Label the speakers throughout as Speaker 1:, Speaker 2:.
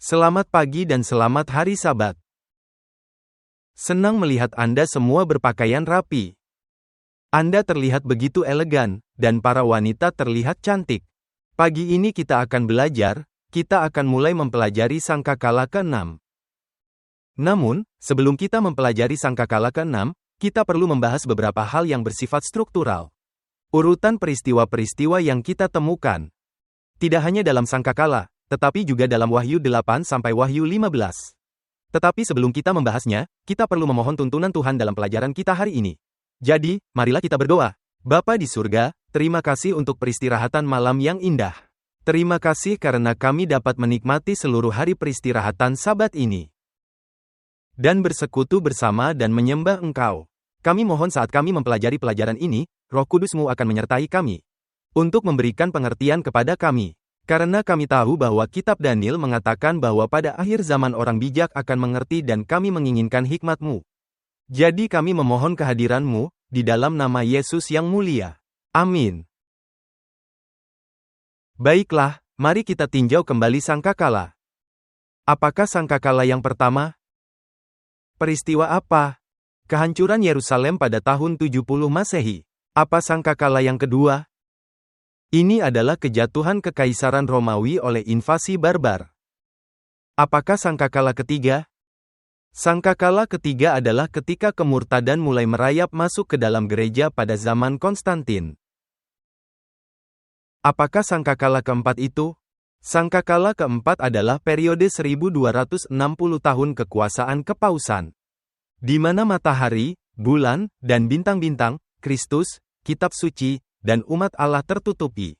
Speaker 1: Selamat pagi dan selamat hari Sabat. Senang melihat Anda semua berpakaian rapi. Anda terlihat begitu elegan, dan para wanita terlihat cantik. Pagi ini kita akan belajar, kita akan mulai mempelajari sangkakala ke-6. Namun, sebelum kita mempelajari sangkakala ke-6, kita perlu membahas beberapa hal yang bersifat struktural. Urutan peristiwa-peristiwa yang kita temukan. Tidak hanya dalam sangkakala, tetapi juga dalam Wahyu 8 sampai Wahyu 15. Tetapi sebelum kita membahasnya, kita perlu memohon tuntunan Tuhan dalam pelajaran kita hari ini. Jadi, marilah kita berdoa. Bapa di surga, terima kasih untuk peristirahatan malam yang indah. Terima kasih karena kami dapat menikmati seluruh hari peristirahatan Sabat ini. Dan bersekutu bersama dan menyembah Engkau. Kami mohon saat kami mempelajari pelajaran ini, Roh Kudus-Mu akan menyertai kami. Untuk memberikan pengertian kepada kami. Karena kami tahu bahwa kitab Daniel mengatakan bahwa pada akhir zaman orang bijak akan mengerti dan kami menginginkan hikmat-Mu. Jadi kami memohon kehadiran-Mu, di dalam nama Yesus yang mulia. Amin. Baiklah, mari kita tinjau kembali sangkakala. Apakah sangkakala yang pertama? Peristiwa apa? Kehancuran Yerusalem pada tahun 70 Masehi. Apa sangkakala yang kedua? Ini adalah kejatuhan kekaisaran Romawi oleh invasi barbar. Apakah sangkakala ketiga? Sangkakala ketiga adalah ketika kemurtadan mulai merayap masuk ke dalam gereja pada zaman Konstantin. Apakah sangkakala keempat itu? Sangkakala keempat adalah periode 1260 tahun kekuasaan kepausan. Di mana matahari, bulan, dan bintang-bintang, Kristus, kitab suci, dan umat Allah tertutupi.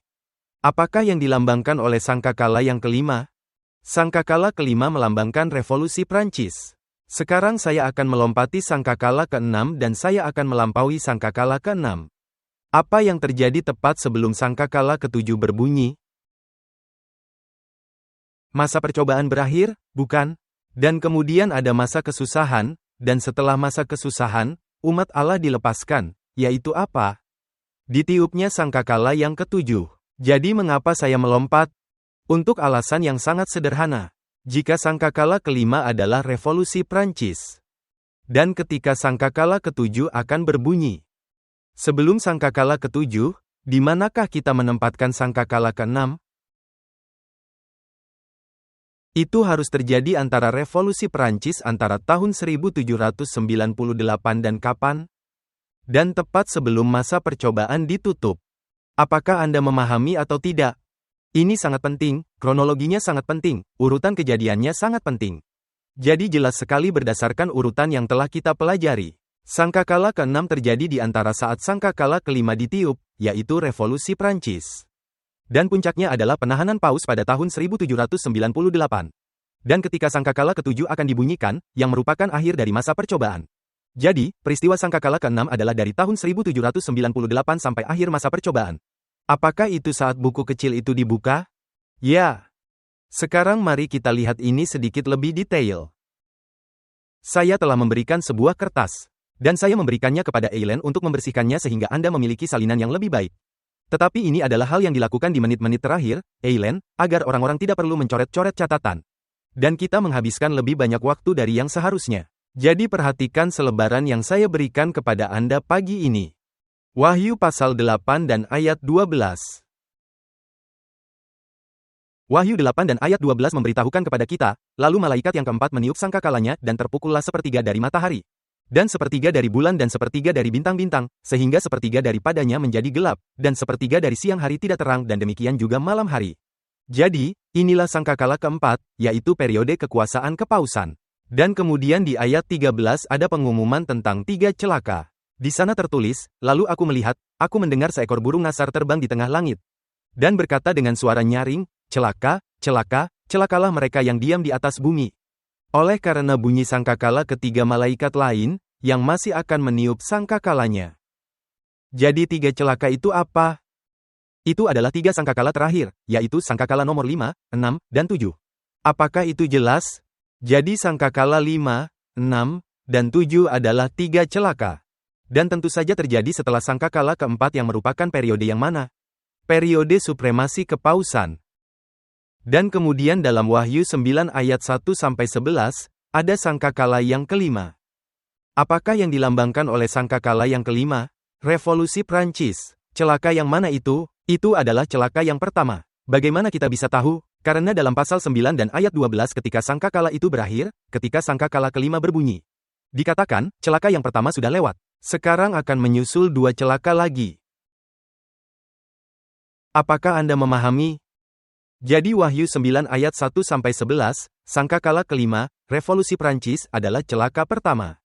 Speaker 1: Apakah yang dilambangkan oleh sangkakala yang kelima? Sangkakala kelima melambangkan revolusi Prancis. Sekarang saya akan melompati sangkakala ke-6 dan saya akan melampaui sangkakala ke-6. Apa yang terjadi tepat sebelum sangkakala ke-7 berbunyi? Masa percobaan berakhir, bukan? Dan kemudian ada masa kesusahan, dan setelah masa kesusahan, umat Allah dilepaskan, yaitu apa? Ditiupnya sangkakala yang ke-7. Jadi mengapa saya melompat? Untuk alasan yang sangat sederhana. Jika sangkakala kelima adalah revolusi Prancis. Dan ketika sangkakala ke-7 akan berbunyi. Sebelum sangkakala ke-7, di manakah kita menempatkan sangkakala ke-6? Itu harus terjadi antara revolusi Prancis antara tahun 1798 dan kapan? Dan tepat sebelum masa percobaan ditutup. Apakah Anda memahami atau tidak? Ini sangat penting, kronologinya sangat penting, urutan kejadiannya sangat penting. Jadi jelas sekali berdasarkan urutan yang telah kita pelajari. Sangkakala ke-6 terjadi di antara saat sangkakala kelima ditiup, yaitu revolusi Prancis. Dan puncaknya adalah penahanan Paus pada tahun 1798. Dan ketika sangkakala ke-7 akan dibunyikan, yang merupakan akhir dari masa percobaan. Jadi, peristiwa sangkakala ke-6 adalah dari tahun 1798 sampai akhir masa percobaan. Apakah itu saat buku kecil itu dibuka? Ya. Sekarang mari kita lihat ini sedikit lebih detail. Saya telah memberikan sebuah kertas. Dan saya memberikannya kepada Eileen untuk membersihkannya sehingga Anda memiliki salinan yang lebih baik. Tetapi ini adalah hal yang dilakukan di menit-menit terakhir, Eileen, agar orang-orang tidak perlu mencoret-coret catatan. Dan kita menghabiskan lebih banyak waktu dari yang seharusnya. Jadi perhatikan selebaran yang saya berikan kepada Anda pagi ini. Wahyu pasal 8 dan ayat 12. Wahyu 8 dan ayat 12 memberitahukan kepada kita, lalu malaikat yang keempat meniup sangkakalanya dan terpukullah sepertiga dari matahari. Dan sepertiga dari bulan dan sepertiga dari bintang-bintang, sehingga sepertiga daripadanya menjadi gelap, dan sepertiga dari siang hari tidak terang dan demikian juga malam hari. Jadi, inilah sangkakala keempat, yaitu periode kekuasaan kepausan. Dan kemudian di ayat 13 ada pengumuman tentang 3 celaka. Di sana tertulis, lalu aku melihat, aku mendengar seekor burung ngasar terbang di tengah langit. Dan berkata dengan suara nyaring, celaka, celaka, celakalah mereka yang diam di atas bumi. Oleh karena bunyi sangkakala ketiga malaikat lain, yang masih akan meniup sangkakalanya. Jadi 3 celaka itu apa? Itu adalah 3 sangkakala terakhir, yaitu sangkakala nomor 5, 6, dan 7. Apakah itu jelas? Jadi sangkakala 5, 6, dan 7 adalah 3 celaka. Dan tentu saja terjadi setelah sangkakala keempat yang merupakan periode yang mana? Periode supremasi kepausan. Dan kemudian dalam Wahyu 9 ayat 1-11, ada sangkakala yang kelima. Apakah yang dilambangkan oleh sangkakala yang kelima? Revolusi Prancis. Celaka yang mana itu? Itu adalah celaka yang pertama. Bagaimana kita bisa tahu? Karena dalam pasal 9 dan ayat 12 ketika sangkakala itu berakhir, ketika sangkakala kelima berbunyi. Dikatakan, celaka yang pertama sudah lewat. Sekarang akan menyusul dua celaka lagi. Apakah Anda memahami? Jadi Wahyu 9 ayat 1-11, sangkakala kelima, revolusi Prancis adalah celaka pertama.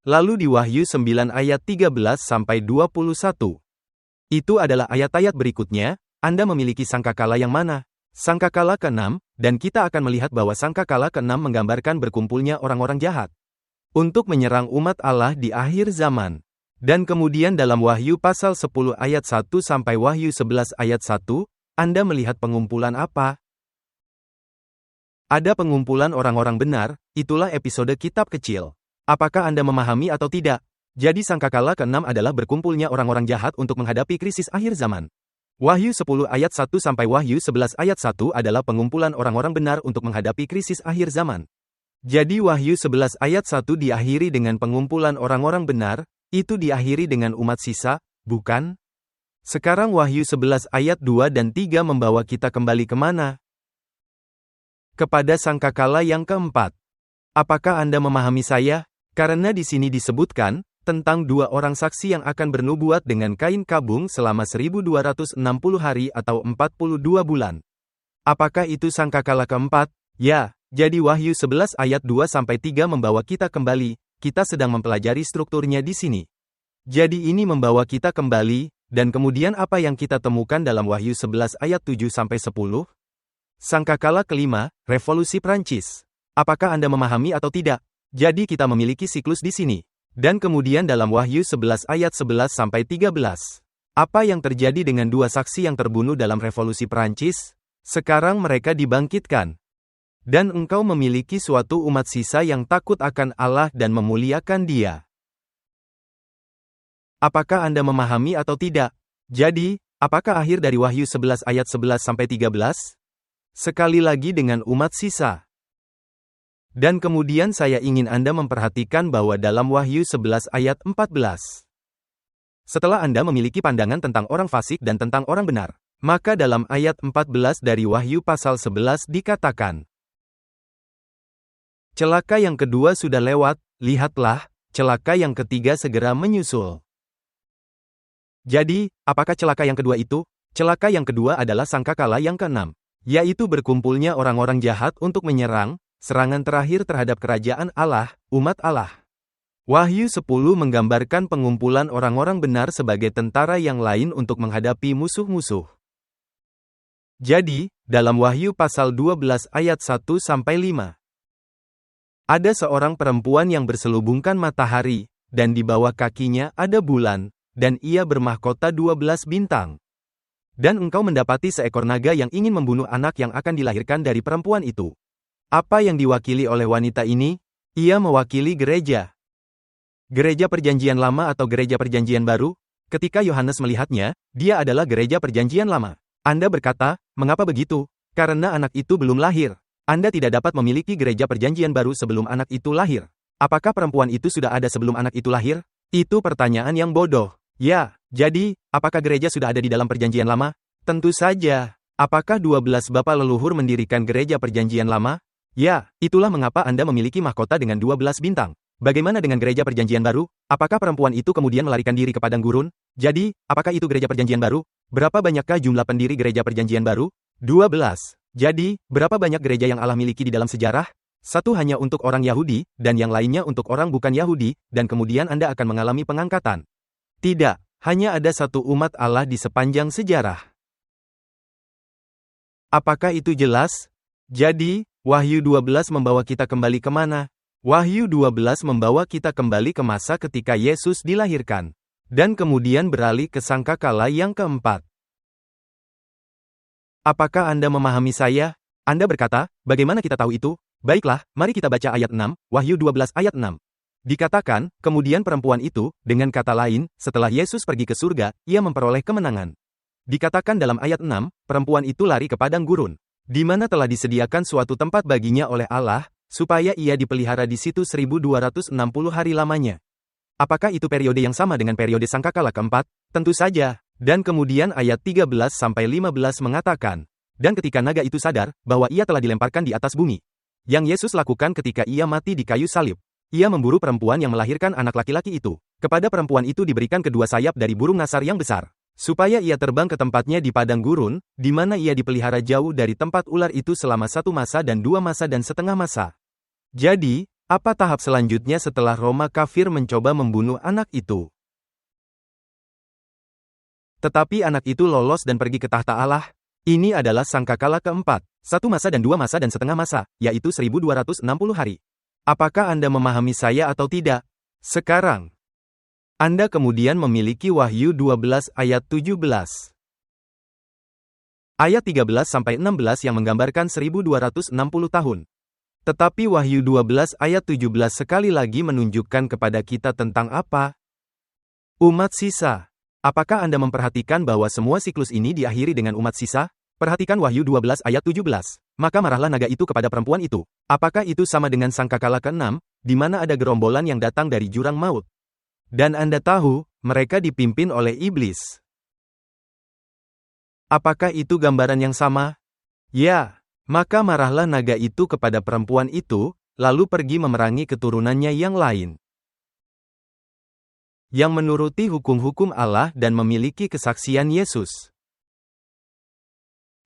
Speaker 1: Lalu di Wahyu 9 ayat 13-21. Itu adalah ayat-ayat berikutnya, Anda memiliki sangkakala yang mana? Sangkakala ke-6, dan kita akan melihat bahwa sangkakala ke-6 menggambarkan berkumpulnya orang-orang jahat untuk menyerang umat Allah di akhir zaman. Dan kemudian dalam Wahyu pasal 10 ayat 1 sampai Wahyu 11 ayat 1, Anda melihat pengumpulan apa? Ada pengumpulan orang-orang benar, itulah episode kitab kecil. Apakah Anda memahami atau tidak? Jadi sangkakala ke-6 adalah berkumpulnya orang-orang jahat untuk menghadapi krisis akhir zaman. Wahyu 10 ayat 1 sampai Wahyu 11 ayat 1 adalah pengumpulan orang-orang benar untuk menghadapi krisis akhir zaman. Jadi Wahyu 11 ayat 1 diakhiri dengan pengumpulan orang-orang benar, itu diakhiri dengan umat sisa, bukan? Sekarang Wahyu 11 ayat 2 dan 3 membawa kita kembali kemana? Kepada sangkakala yang keempat. Apakah Anda memahami saya? Karena di sini disebutkan tentang dua orang saksi yang akan bernubuat dengan kain kabung selama 1260 hari atau 42 bulan. Apakah itu sangkakala keempat? Ya, jadi Wahyu 11 ayat 2-3 membawa kita kembali, kita sedang mempelajari strukturnya di sini. Jadi ini membawa kita kembali, dan kemudian apa yang kita temukan dalam Wahyu 11 ayat 7-10? Sangkakala kelima, revolusi Prancis. Apakah Anda memahami atau tidak? Jadi kita memiliki siklus di sini. Dan kemudian dalam Wahyu 11 ayat 11-13. Apa yang terjadi dengan dua saksi yang terbunuh dalam revolusi Prancis? Sekarang mereka dibangkitkan. Dan engkau memiliki suatu umat sisa yang takut akan Allah dan memuliakan Dia. Apakah Anda memahami atau tidak? Jadi, apakah akhir dari Wahyu 11 ayat 11-13? Sekali lagi dengan umat sisa. Dan kemudian saya ingin Anda memperhatikan bahwa dalam Wahyu 11 ayat 14. Setelah Anda memiliki pandangan tentang orang fasik dan tentang orang benar, maka dalam ayat 14 dari Wahyu pasal 11 dikatakan, celaka yang kedua sudah lewat, lihatlah, celaka yang ketiga segera menyusul. Jadi, apakah celaka yang kedua itu? Celaka yang kedua adalah sangkakala yang ke-6, yaitu berkumpulnya orang-orang jahat untuk menyerang, serangan terakhir terhadap kerajaan Allah, umat Allah. Wahyu 10 menggambarkan pengumpulan orang-orang benar sebagai tentara yang lain untuk menghadapi musuh-musuh. Jadi, dalam Wahyu pasal 12 ayat 1-5, ada seorang perempuan yang berselubungkan matahari, dan di bawah kakinya ada bulan, dan ia bermahkota 12 bintang. Dan engkau mendapati seekor naga yang ingin membunuh anak yang akan dilahirkan dari perempuan itu. Apa yang diwakili oleh wanita ini? Ia mewakili gereja. Gereja Perjanjian Lama atau Gereja Perjanjian Baru? Ketika Yohanes melihatnya, dia adalah Gereja Perjanjian Lama. Anda berkata, mengapa begitu? Karena anak itu belum lahir. Anda tidak dapat memiliki Gereja Perjanjian Baru sebelum anak itu lahir. Apakah perempuan itu sudah ada sebelum anak itu lahir? Itu pertanyaan yang bodoh. Ya, jadi, apakah gereja sudah ada di dalam Perjanjian Lama? Tentu saja. Apakah 12 bapa leluhur mendirikan Gereja Perjanjian Lama? Ya, itulah mengapa Anda memiliki mahkota dengan 12 bintang. Bagaimana dengan Gereja Perjanjian Baru? Apakah perempuan itu kemudian melarikan diri ke padang gurun? Jadi, apakah itu Gereja Perjanjian Baru? Berapa banyakkah jumlah pendiri Gereja Perjanjian Baru? 12. Jadi, berapa banyak gereja yang Allah miliki di dalam sejarah? Satu hanya untuk orang Yahudi, dan yang lainnya untuk orang bukan Yahudi, dan kemudian Anda akan mengalami pengangkatan. Tidak, hanya ada satu umat Allah di sepanjang sejarah. Apakah itu jelas? Jadi, Wahyu 12 membawa kita kembali kemana? Wahyu 12 membawa kita kembali ke masa ketika Yesus dilahirkan, dan kemudian beralih ke sangkakala yang keempat. Apakah Anda memahami saya? Anda berkata, bagaimana kita tahu itu? Baiklah, mari kita baca ayat 6, Wahyu 12 ayat 6. Dikatakan, kemudian perempuan itu, dengan kata lain, setelah Yesus pergi ke surga, ia memperoleh kemenangan. Dikatakan dalam ayat 6, perempuan itu lari ke padang gurun. di mana telah disediakan suatu tempat baginya oleh Allah, supaya ia dipelihara di situ 1260 hari lamanya. Apakah itu periode yang sama dengan periode sangkakala keempat? Tentu saja. Dan kemudian ayat 13-15 mengatakan, dan ketika naga itu sadar, bahwa ia telah dilemparkan di atas bumi. Yang Yesus lakukan ketika ia mati di kayu salib. Ia memburu perempuan yang melahirkan anak laki-laki itu. Kepada perempuan itu diberikan kedua sayap dari burung nasar yang besar. Supaya ia terbang ke tempatnya di padang gurun, di mana ia dipelihara jauh dari tempat ular itu selama 1 masa dan 2 masa dan setengah masa. Jadi, apa tahap selanjutnya setelah Roma kafir mencoba membunuh anak itu? Tetapi anak itu lolos dan pergi ke tahta Allah. Ini adalah sangkakala keempat, 1 masa dan 2 masa dan setengah masa, yaitu 1260 hari. Apakah Anda memahami saya atau tidak? Sekarang, Anda kemudian memiliki Wahyu 12 ayat 17. Ayat 13-16 yang menggambarkan 1260 tahun. Tetapi Wahyu 12 ayat 17 sekali lagi menunjukkan kepada kita tentang apa? Umat sisa. Apakah Anda memperhatikan bahwa semua siklus ini diakhiri dengan umat sisa? Perhatikan Wahyu 12 ayat 17. Maka marahlah naga itu kepada perempuan itu. Apakah itu sama dengan sangkakala ke-6, di mana ada gerombolan yang datang dari jurang maut? Dan Anda tahu, mereka dipimpin oleh iblis. Apakah itu gambaran yang sama? Ya, maka marahlah naga itu kepada perempuan itu, lalu pergi memerangi keturunannya yang lain. Yang menuruti hukum-hukum Allah dan memiliki kesaksian Yesus.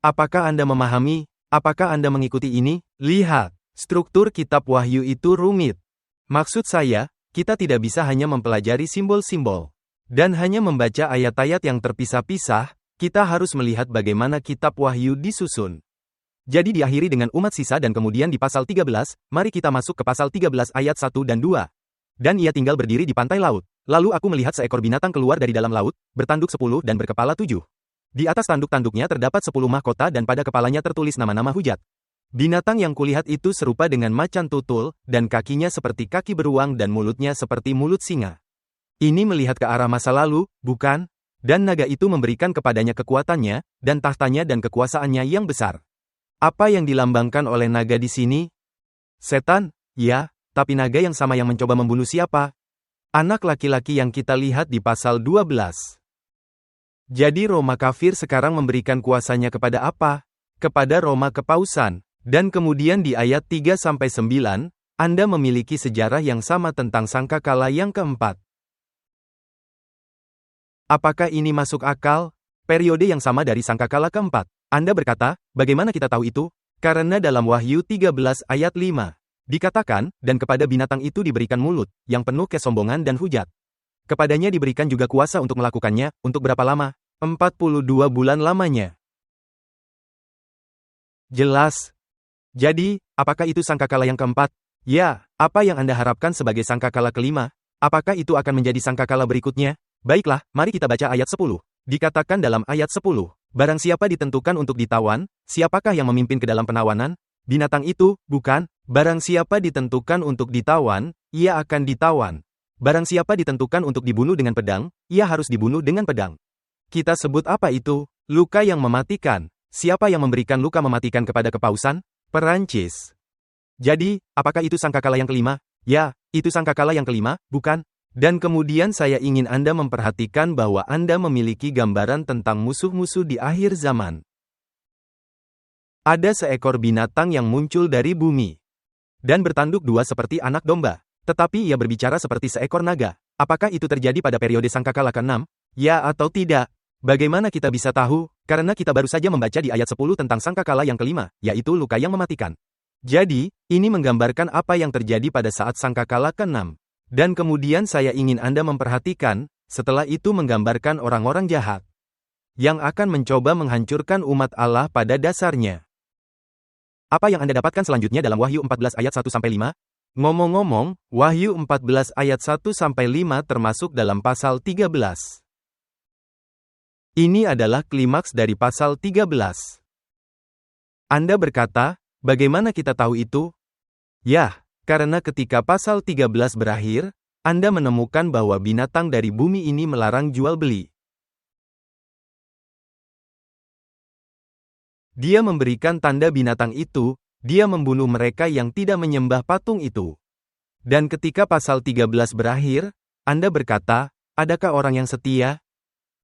Speaker 1: Apakah Anda memahami? Apakah Anda mengikuti ini? Lihat, struktur kitab Wahyu itu rumit. Maksud saya, kita tidak bisa hanya mempelajari simbol-simbol dan hanya membaca ayat-ayat yang terpisah-pisah, kita harus melihat bagaimana kitab Wahyu disusun. Jadi diakhiri dengan umat sisa dan kemudian di pasal 13, mari kita masuk ke pasal 13 ayat 1 dan 2. Dan ia tinggal berdiri di pantai laut. Lalu aku melihat seekor binatang keluar dari dalam laut, bertanduk 10 dan berkepala 7. Di atas tanduk-tanduknya terdapat 10 mahkota dan pada kepalanya tertulis nama-nama hujat. Binatang yang kulihat itu serupa dengan macan tutul, dan kakinya seperti kaki beruang dan mulutnya seperti mulut singa. Ini melihat ke arah masa lalu, bukan? Dan naga itu memberikan kepadanya kekuatannya, dan tahtanya dan kekuasaannya yang besar. Apa yang dilambangkan oleh naga di sini? Setan? Ya, tapi naga yang sama yang mencoba membunuh siapa? Anak laki-laki yang kita lihat di pasal 12. Jadi Roma kafir sekarang memberikan kuasanya kepada apa? Kepada Roma kepausan. Dan kemudian di ayat 3-9, Anda memiliki sejarah yang sama tentang sangkakala yang keempat. Apakah ini masuk akal? Periode yang sama dari sangkakala keempat. Anda berkata, bagaimana kita tahu itu? Karena dalam Wahyu 13 ayat 5, dikatakan, dan kepada binatang itu diberikan mulut, yang penuh kesombongan dan hujat. Kepadanya diberikan juga kuasa untuk melakukannya, untuk berapa lama? 42 bulan lamanya. Jelas. Jadi, apakah itu sangkakala yang keempat? Ya, apa yang Anda harapkan sebagai sangkakala kelima? Apakah itu akan menjadi sangkakala berikutnya? Baiklah, mari kita baca ayat 10. Dikatakan dalam ayat 10, barang siapa ditentukan untuk ditawan, siapakah yang memimpin ke dalam penawanan? Binatang itu, bukan? Barang siapa ditentukan untuk ditawan, ia akan ditawan. Barang siapa ditentukan untuk dibunuh dengan pedang, ia harus dibunuh dengan pedang. Kita sebut apa itu? Luka yang mematikan. Siapa yang memberikan luka mematikan kepada kepausan? Perancis. Jadi, apakah itu sangkakala yang kelima? Ya, itu sangkakala yang kelima, bukan? Dan kemudian saya ingin Anda memperhatikan bahwa Anda memiliki gambaran tentang musuh-musuh di akhir zaman. Ada seekor binatang yang muncul dari bumi. Dan bertanduk dua seperti anak domba. Tetapi ia berbicara seperti seekor naga. Apakah itu terjadi pada periode sangkakala ke-6? Ya atau tidak? Bagaimana kita bisa tahu? Karena kita baru saja membaca di ayat 10 tentang sangkakala yang kelima, yaitu luka yang mematikan. Jadi, ini menggambarkan apa yang terjadi pada saat sangkakala ke-6. Dan kemudian saya ingin Anda memperhatikan, setelah itu menggambarkan orang-orang jahat yang akan mencoba menghancurkan umat Allah pada dasarnya. Apa yang Anda dapatkan selanjutnya dalam Wahyu 14 ayat 1-5? Ngomong-ngomong, Wahyu 14 ayat 1-5 termasuk dalam pasal 13. Ini adalah klimaks dari pasal 13. Anda berkata, bagaimana kita tahu itu? Ya, karena ketika pasal 13 berakhir, Anda menemukan bahwa binatang dari bumi ini melarang jual beli. Dia memberikan tanda binatang itu, dia membunuh mereka yang tidak menyembah patung itu. Dan ketika pasal 13 berakhir, Anda berkata, adakah orang yang setia?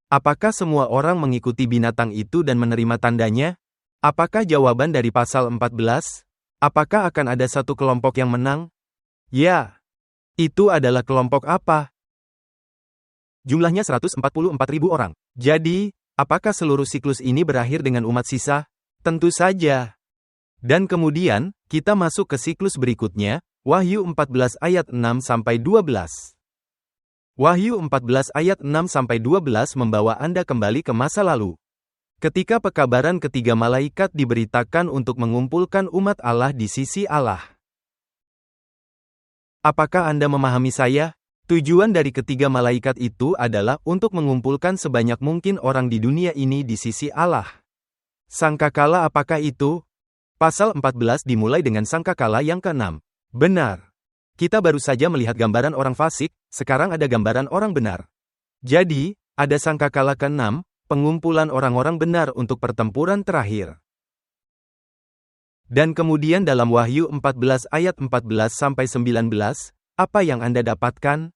Speaker 1: Apakah semua orang mengikuti binatang itu dan menerima tandanya? Apakah jawaban dari pasal 14? Apakah akan ada satu kelompok yang menang? Ya. Itu adalah kelompok apa? Jumlahnya 144.000 orang. Jadi, apakah seluruh siklus ini berakhir dengan umat sisa? Tentu saja. Dan kemudian, kita masuk ke siklus berikutnya, Wahyu 14 ayat 6-12. Wahyu 14 ayat 6-12 membawa Anda kembali ke masa lalu. Ketika pekabaran ketiga malaikat diberitakan untuk mengumpulkan umat Allah di sisi Allah. Apakah Anda memahami saya? Tujuan dari ketiga malaikat itu adalah untuk mengumpulkan sebanyak mungkin orang di dunia ini di sisi Allah. Sangkakala apakah itu? Pasal 14 dimulai dengan sangkakala yang ke-6. Benar. Kita baru saja melihat gambaran orang fasik, sekarang ada gambaran orang benar. Jadi, ada sangkakala ke-6, pengumpulan orang-orang benar untuk pertempuran terakhir. Dan kemudian dalam Wahyu 14 ayat 14-19, apa yang Anda dapatkan?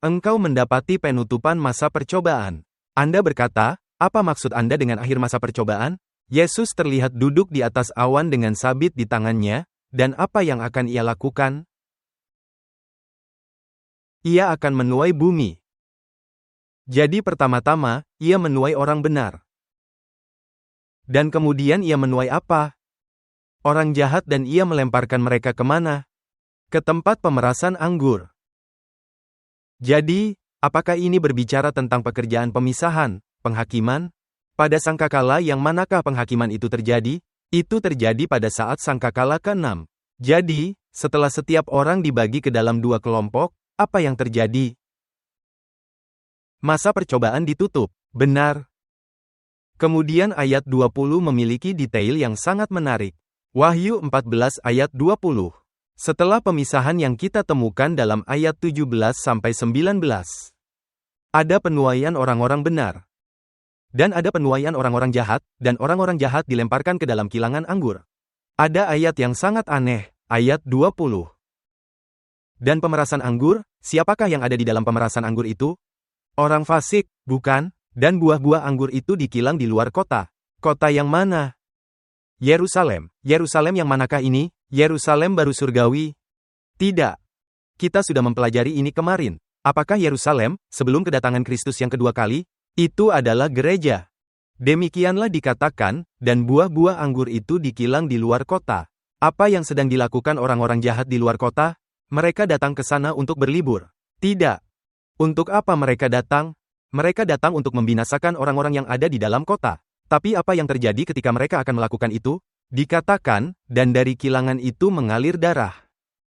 Speaker 1: Engkau mendapati penutupan masa percobaan. Anda berkata, apa maksud Anda dengan akhir masa percobaan? Yesus terlihat duduk di atas awan dengan sabit di tangannya, dan apa yang akan ia lakukan? Ia akan menuai bumi. Jadi pertama-tama, ia menuai orang benar. Dan kemudian ia menuai apa? Orang jahat dan ia melemparkan mereka kemana? Ke tempat pemerasan anggur. Jadi, apakah ini berbicara tentang pekerjaan pemisahan, penghakiman? Pada sangkakala yang manakah penghakiman itu terjadi? Itu terjadi pada saat sangkakala ke-6. Jadi, setelah setiap orang dibagi ke dalam dua kelompok, apa yang terjadi? Masa percobaan ditutup. Benar. Kemudian ayat 20 memiliki detail yang sangat menarik. Wahyu 14 ayat 20. Setelah pemisahan yang kita temukan dalam ayat 17-19. Ada penuaian orang-orang benar. Dan ada penuaian orang-orang jahat, dan orang-orang jahat dilemparkan ke dalam kilangan anggur. Ada ayat yang sangat aneh, ayat 20. Dan pemerasan anggur, siapakah yang ada di dalam pemerasan anggur itu? Orang fasik, bukan? Dan buah-buah anggur itu dikilang di luar kota. Kota yang mana? Yerusalem. Yerusalem yang manakah ini? Yerusalem baru surgawi? Tidak. Kita sudah mempelajari ini kemarin. Apakah Yerusalem, sebelum kedatangan Kristus yang kedua kali? Itu adalah gereja. Demikianlah dikatakan, dan buah-buah anggur itu dikilang di luar kota. Apa yang sedang dilakukan orang-orang jahat di luar kota? Mereka datang ke sana untuk berlibur. Tidak. Untuk apa mereka datang? Mereka datang untuk membinasakan orang-orang yang ada di dalam kota. Tapi apa yang terjadi ketika mereka akan melakukan itu? Dikatakan, dan dari kilangan itu mengalir darah.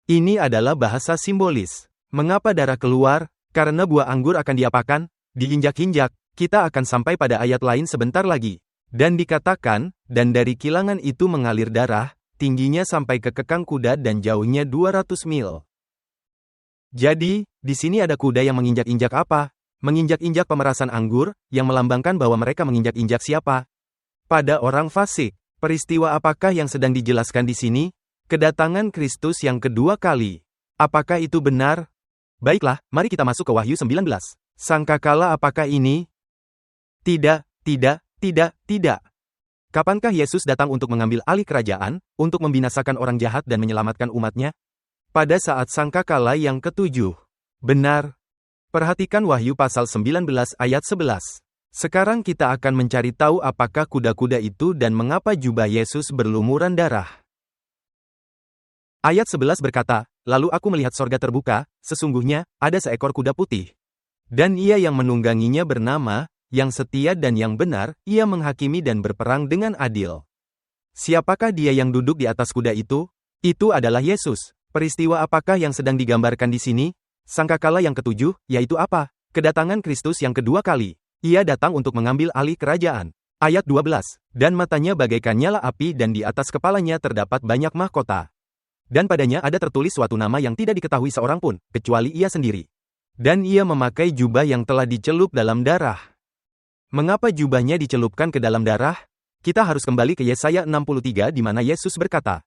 Speaker 1: Ini adalah bahasa simbolis. Mengapa darah keluar? Karena buah anggur akan diapakan? Diinjak-injak. Kita akan sampai pada ayat lain sebentar lagi. Dan dikatakan, dan dari kilangan itu mengalir darah, tingginya sampai ke kekang kuda dan jauhnya 200 mil. Jadi, di sini ada kuda yang menginjak-injak apa? Menginjak-injak pemerasan anggur, yang melambangkan bahwa mereka menginjak-injak siapa? Pada orang fasik. Peristiwa apakah yang sedang dijelaskan di sini? Kedatangan Kristus yang kedua kali. Apakah itu benar? Baiklah, mari kita masuk ke Wahyu 19. Sangkakala apakah ini? Tidak. Kapankah Yesus datang untuk mengambil alih kerajaan, untuk membinasakan orang jahat dan menyelamatkan umatnya? Pada saat sangkakala yang ketujuh. Benar. Perhatikan Wahyu pasal 19 ayat 11. Sekarang kita akan mencari tahu apakah kuda-kuda itu dan mengapa jubah Yesus berlumuran darah. Ayat 11 berkata, lalu aku melihat sorga terbuka, sesungguhnya, ada seekor kuda putih. Dan ia yang menungganginya bernama, yang setia dan yang benar, ia menghakimi dan berperang dengan adil. Siapakah dia yang duduk di atas kuda itu? Itu adalah Yesus. Peristiwa apakah yang sedang digambarkan di sini? Sangkakala yang ketujuh, yaitu apa? Kedatangan Kristus yang kedua kali. Ia datang untuk mengambil alih kerajaan. Ayat 12. Dan matanya bagaikan nyala api dan di atas kepalanya terdapat banyak mahkota. Dan padanya ada tertulis suatu nama yang tidak diketahui seorang pun, kecuali ia sendiri. Dan ia memakai jubah yang telah dicelup dalam darah. Mengapa jubahnya dicelupkan ke dalam darah? Kita harus kembali ke Yesaya 63 di mana Yesus berkata,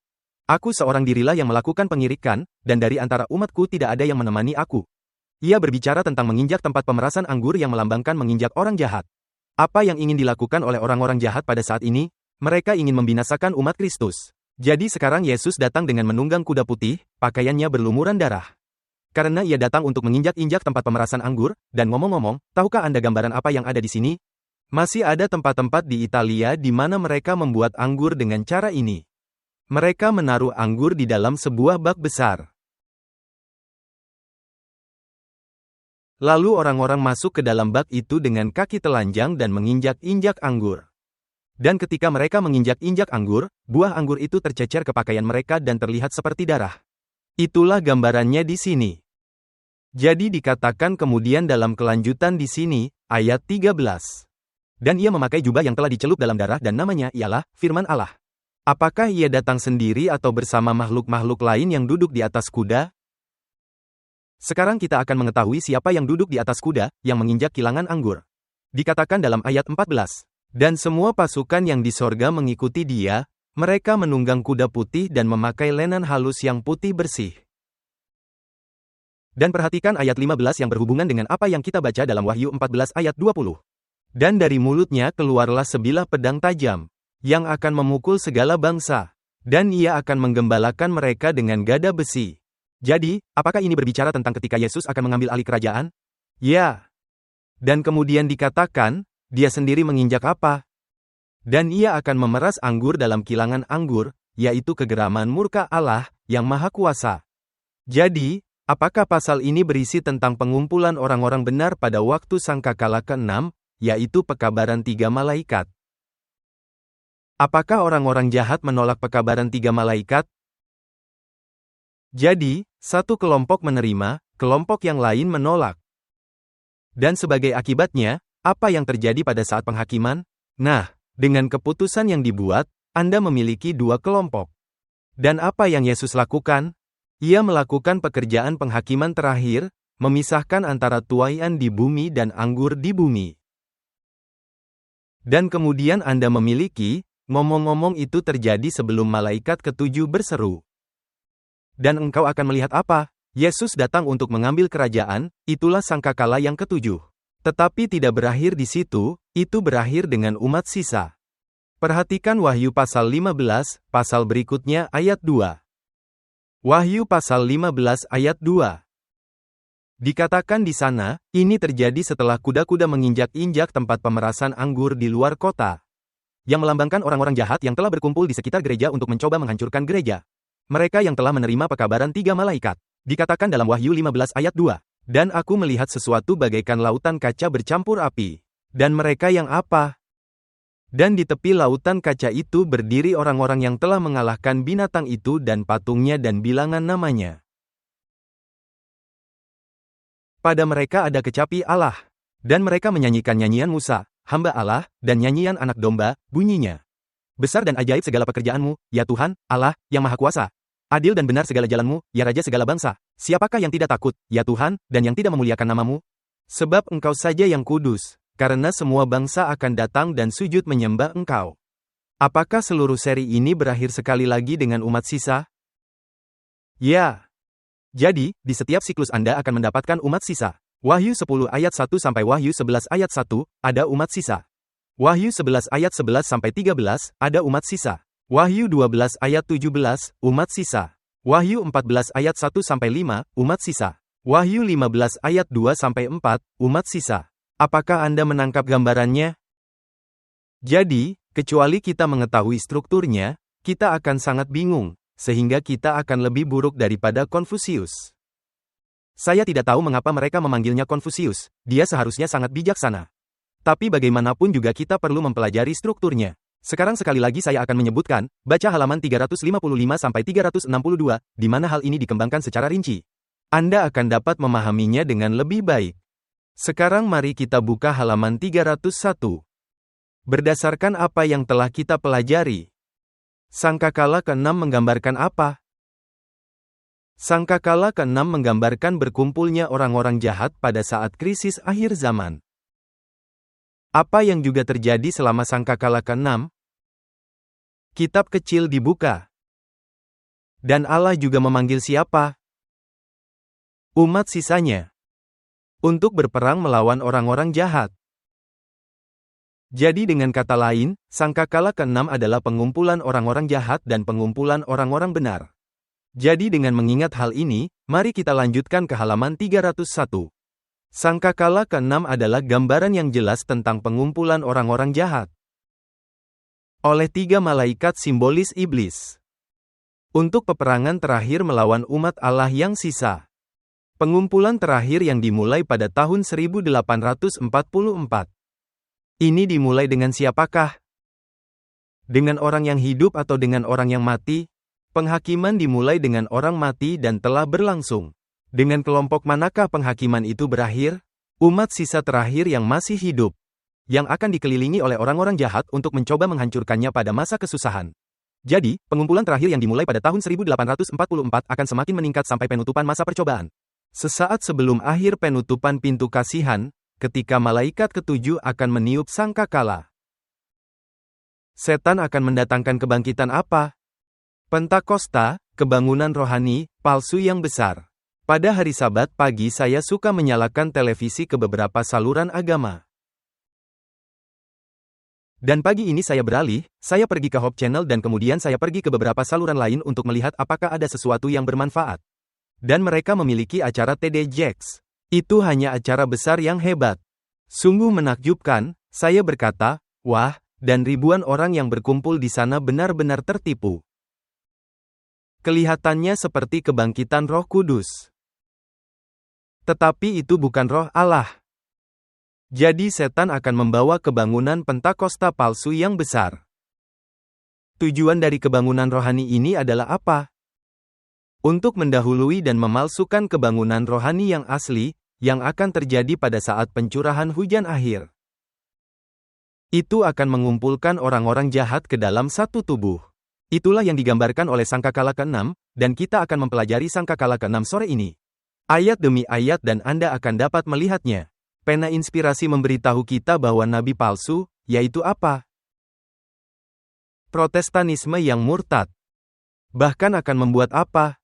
Speaker 1: "Aku seorang dirilah yang melakukan pengirikan, dan dari antara umatku tidak ada yang menemani aku." Ia berbicara tentang menginjak tempat pemerasan anggur yang melambangkan menginjak orang jahat. Apa yang ingin dilakukan oleh orang-orang jahat pada saat ini? Mereka ingin membinasakan umat Kristus. Jadi sekarang Yesus datang dengan menunggang kuda putih, pakaiannya berlumuran darah. Karena ia datang untuk menginjak-injak tempat pemerasan anggur, dan ngomong-ngomong, tahukah Anda gambaran apa yang ada di sini? Masih ada tempat-tempat di Italia di mana mereka membuat anggur dengan cara ini. Mereka menaruh anggur di dalam sebuah bak besar. Lalu orang-orang masuk ke dalam bak itu dengan kaki telanjang dan menginjak-injak anggur. Dan ketika mereka menginjak-injak anggur, buah anggur itu tercecer ke pakaian mereka dan terlihat seperti darah. Itulah gambarannya di sini. Jadi dikatakan kemudian dalam kelanjutan di sini, ayat 13. Dan ia memakai jubah yang telah dicelup dalam darah dan namanya ialah Firman Allah. Apakah ia datang sendiri atau bersama makhluk-makhluk lain yang duduk di atas kuda? Sekarang kita akan mengetahui siapa yang duduk di atas kuda, yang menginjak kilangan anggur. Dikatakan dalam ayat 14. Dan semua pasukan yang di sorga mengikuti dia, mereka menunggang kuda putih dan memakai lenan halus yang putih bersih. Dan perhatikan ayat 15 yang berhubungan dengan apa yang kita baca dalam Wahyu 14 ayat 20. Dan dari mulutnya keluarlah sebilah pedang tajam, yang akan memukul segala bangsa. Dan ia akan menggembalakan mereka dengan gada besi. Jadi, apakah ini berbicara tentang ketika Yesus akan mengambil alih kerajaan? Ya. Dan kemudian dikatakan, dia sendiri menginjak apa? Dan ia akan memeras anggur dalam kilangan anggur, yaitu kegeraman murka Allah, yang maha kuasa. Jadi, apakah pasal ini berisi tentang pengumpulan orang-orang benar pada waktu sangkakala ke-6, yaitu pekabaran 3 malaikat? Apakah orang-orang jahat menolak pekabaran 3 malaikat? Jadi, satu kelompok menerima, kelompok yang lain menolak. Dan sebagai akibatnya, apa yang terjadi pada saat penghakiman? Nah, dengan keputusan yang dibuat, Anda memiliki 2 kelompok. Dan apa yang Yesus lakukan? Ia melakukan pekerjaan penghakiman terakhir, memisahkan antara tuaian di bumi dan anggur di bumi. Dan kemudian Anda memiliki, ngomong-ngomong itu terjadi sebelum malaikat ke-7 berseru. Dan engkau akan melihat apa? Yesus datang untuk mengambil kerajaan, itulah sangkakala yang ke-7. Tetapi tidak berakhir di situ, itu berakhir dengan umat sisa. Perhatikan Wahyu pasal 15, pasal berikutnya ayat 2. Wahyu pasal 15 ayat 2. Dikatakan di sana, ini terjadi setelah kuda-kuda menginjak-injak tempat pemerasan anggur di luar kota. Yang melambangkan orang-orang jahat yang telah berkumpul di sekitar gereja untuk mencoba menghancurkan gereja. Mereka yang telah menerima pekabaran 3 malaikat. Dikatakan dalam Wahyu 15 ayat 2. Dan aku melihat sesuatu bagaikan lautan kaca bercampur api. Dan mereka yang apa? Dan di tepi lautan kaca itu berdiri orang-orang yang telah mengalahkan binatang itu dan patungnya dan bilangan namanya. Pada mereka ada kecapi Allah. Dan mereka menyanyikan nyanyian Musa, hamba Allah, dan nyanyian anak domba, bunyinya. Besar dan ajaib segala pekerjaanmu, ya Tuhan, Allah, yang maha kuasa. Adil dan benar segala jalanmu, ya Raja segala bangsa. Siapakah yang tidak takut, ya Tuhan, dan yang tidak memuliakan namamu? Sebab engkau saja yang kudus, karena semua bangsa akan datang dan sujud menyembah engkau. Apakah seluruh seri ini berakhir sekali lagi dengan umat sisa? Ya. Jadi, di setiap siklus Anda akan mendapatkan umat sisa. Wahyu 10 ayat 1 sampai Wahyu 11 ayat 1, ada umat sisa. Wahyu 11 ayat 11 sampai 13, ada umat sisa. Wahyu 12 ayat 17, umat sisa. Wahyu 14 ayat 1 sampai 5, umat sisa. Wahyu 15 ayat 2 sampai 4, umat sisa. Apakah Anda menangkap gambarannya? Jadi, kecuali kita mengetahui strukturnya, kita akan sangat bingung, sehingga kita akan lebih buruk daripada Konfusius. Saya tidak tahu mengapa mereka memanggilnya Konfusius, dia seharusnya sangat bijaksana. Tapi bagaimanapun juga kita perlu mempelajari strukturnya. Sekarang sekali lagi saya akan menyebutkan, baca halaman 355 sampai 362, di mana hal ini dikembangkan secara rinci. Anda akan dapat memahaminya dengan lebih baik. Sekarang mari kita buka halaman 301. Berdasarkan apa yang telah kita pelajari, sangkakala ke-6 menggambarkan apa? Sangkakala ke-6 menggambarkan berkumpulnya orang-orang jahat pada saat krisis akhir zaman. Apa yang juga terjadi selama sangkakala ke-6? Kitab kecil dibuka. Dan Allah juga memanggil siapa? Umat sisanya. Untuk berperang melawan orang-orang jahat. Jadi dengan kata lain, sangkakala ke-6 adalah pengumpulan orang-orang jahat dan pengumpulan orang-orang benar. Jadi dengan mengingat hal ini, mari kita lanjutkan ke halaman 301. Sangkakala ke-6 adalah gambaran yang jelas tentang pengumpulan orang-orang jahat. Oleh 3 malaikat simbolis iblis. Untuk peperangan terakhir melawan umat Allah yang sisa. Pengumpulan terakhir yang dimulai pada tahun 1844. Ini dimulai dengan siapakah? Dengan orang yang hidup atau dengan orang yang mati? Penghakiman dimulai dengan orang mati dan telah berlangsung. Dengan kelompok manakah penghakiman itu berakhir? Umat sisa terakhir yang masih hidup. Yang akan dikelilingi oleh orang-orang jahat untuk mencoba menghancurkannya pada masa kesusahan. Jadi, pengumpulan terakhir yang dimulai pada tahun 1844 akan semakin meningkat sampai penutupan masa percobaan. Sesaat sebelum akhir penutupan pintu kasihan, ketika malaikat ke-7 akan meniup sangkakala. Setan akan mendatangkan kebangkitan apa? Pentakosta, kebangunan rohani, palsu yang besar. Pada hari Sabat pagi saya suka menyalakan televisi ke beberapa saluran agama. Dan pagi ini saya beralih, saya pergi ke Hope Channel dan kemudian saya pergi ke beberapa saluran lain untuk melihat apakah ada sesuatu yang bermanfaat. Dan mereka memiliki acara TD Jakes. Itu hanya acara besar yang hebat. Sungguh menakjubkan, saya berkata, wah, dan ribuan orang yang berkumpul di sana benar-benar tertipu. Kelihatannya seperti kebangkitan Roh Kudus. Tetapi itu bukan Roh Allah. Jadi setan akan membawa kebangunan Pentakosta palsu yang besar. Tujuan dari kebangunan rohani ini adalah apa? Untuk mendahului dan memalsukan kebangunan rohani yang asli, yang akan terjadi pada saat pencurahan hujan akhir. Itu akan mengumpulkan orang-orang jahat ke dalam satu tubuh. Itulah yang digambarkan oleh sangkakala ke-6, dan kita akan mempelajari sangkakala ke-6 sore ini. Ayat demi ayat dan Anda akan dapat melihatnya. Pena inspirasi memberitahu kita bahwa nabi palsu, yaitu apa? Protestanisme yang murtad. Bahkan akan membuat apa?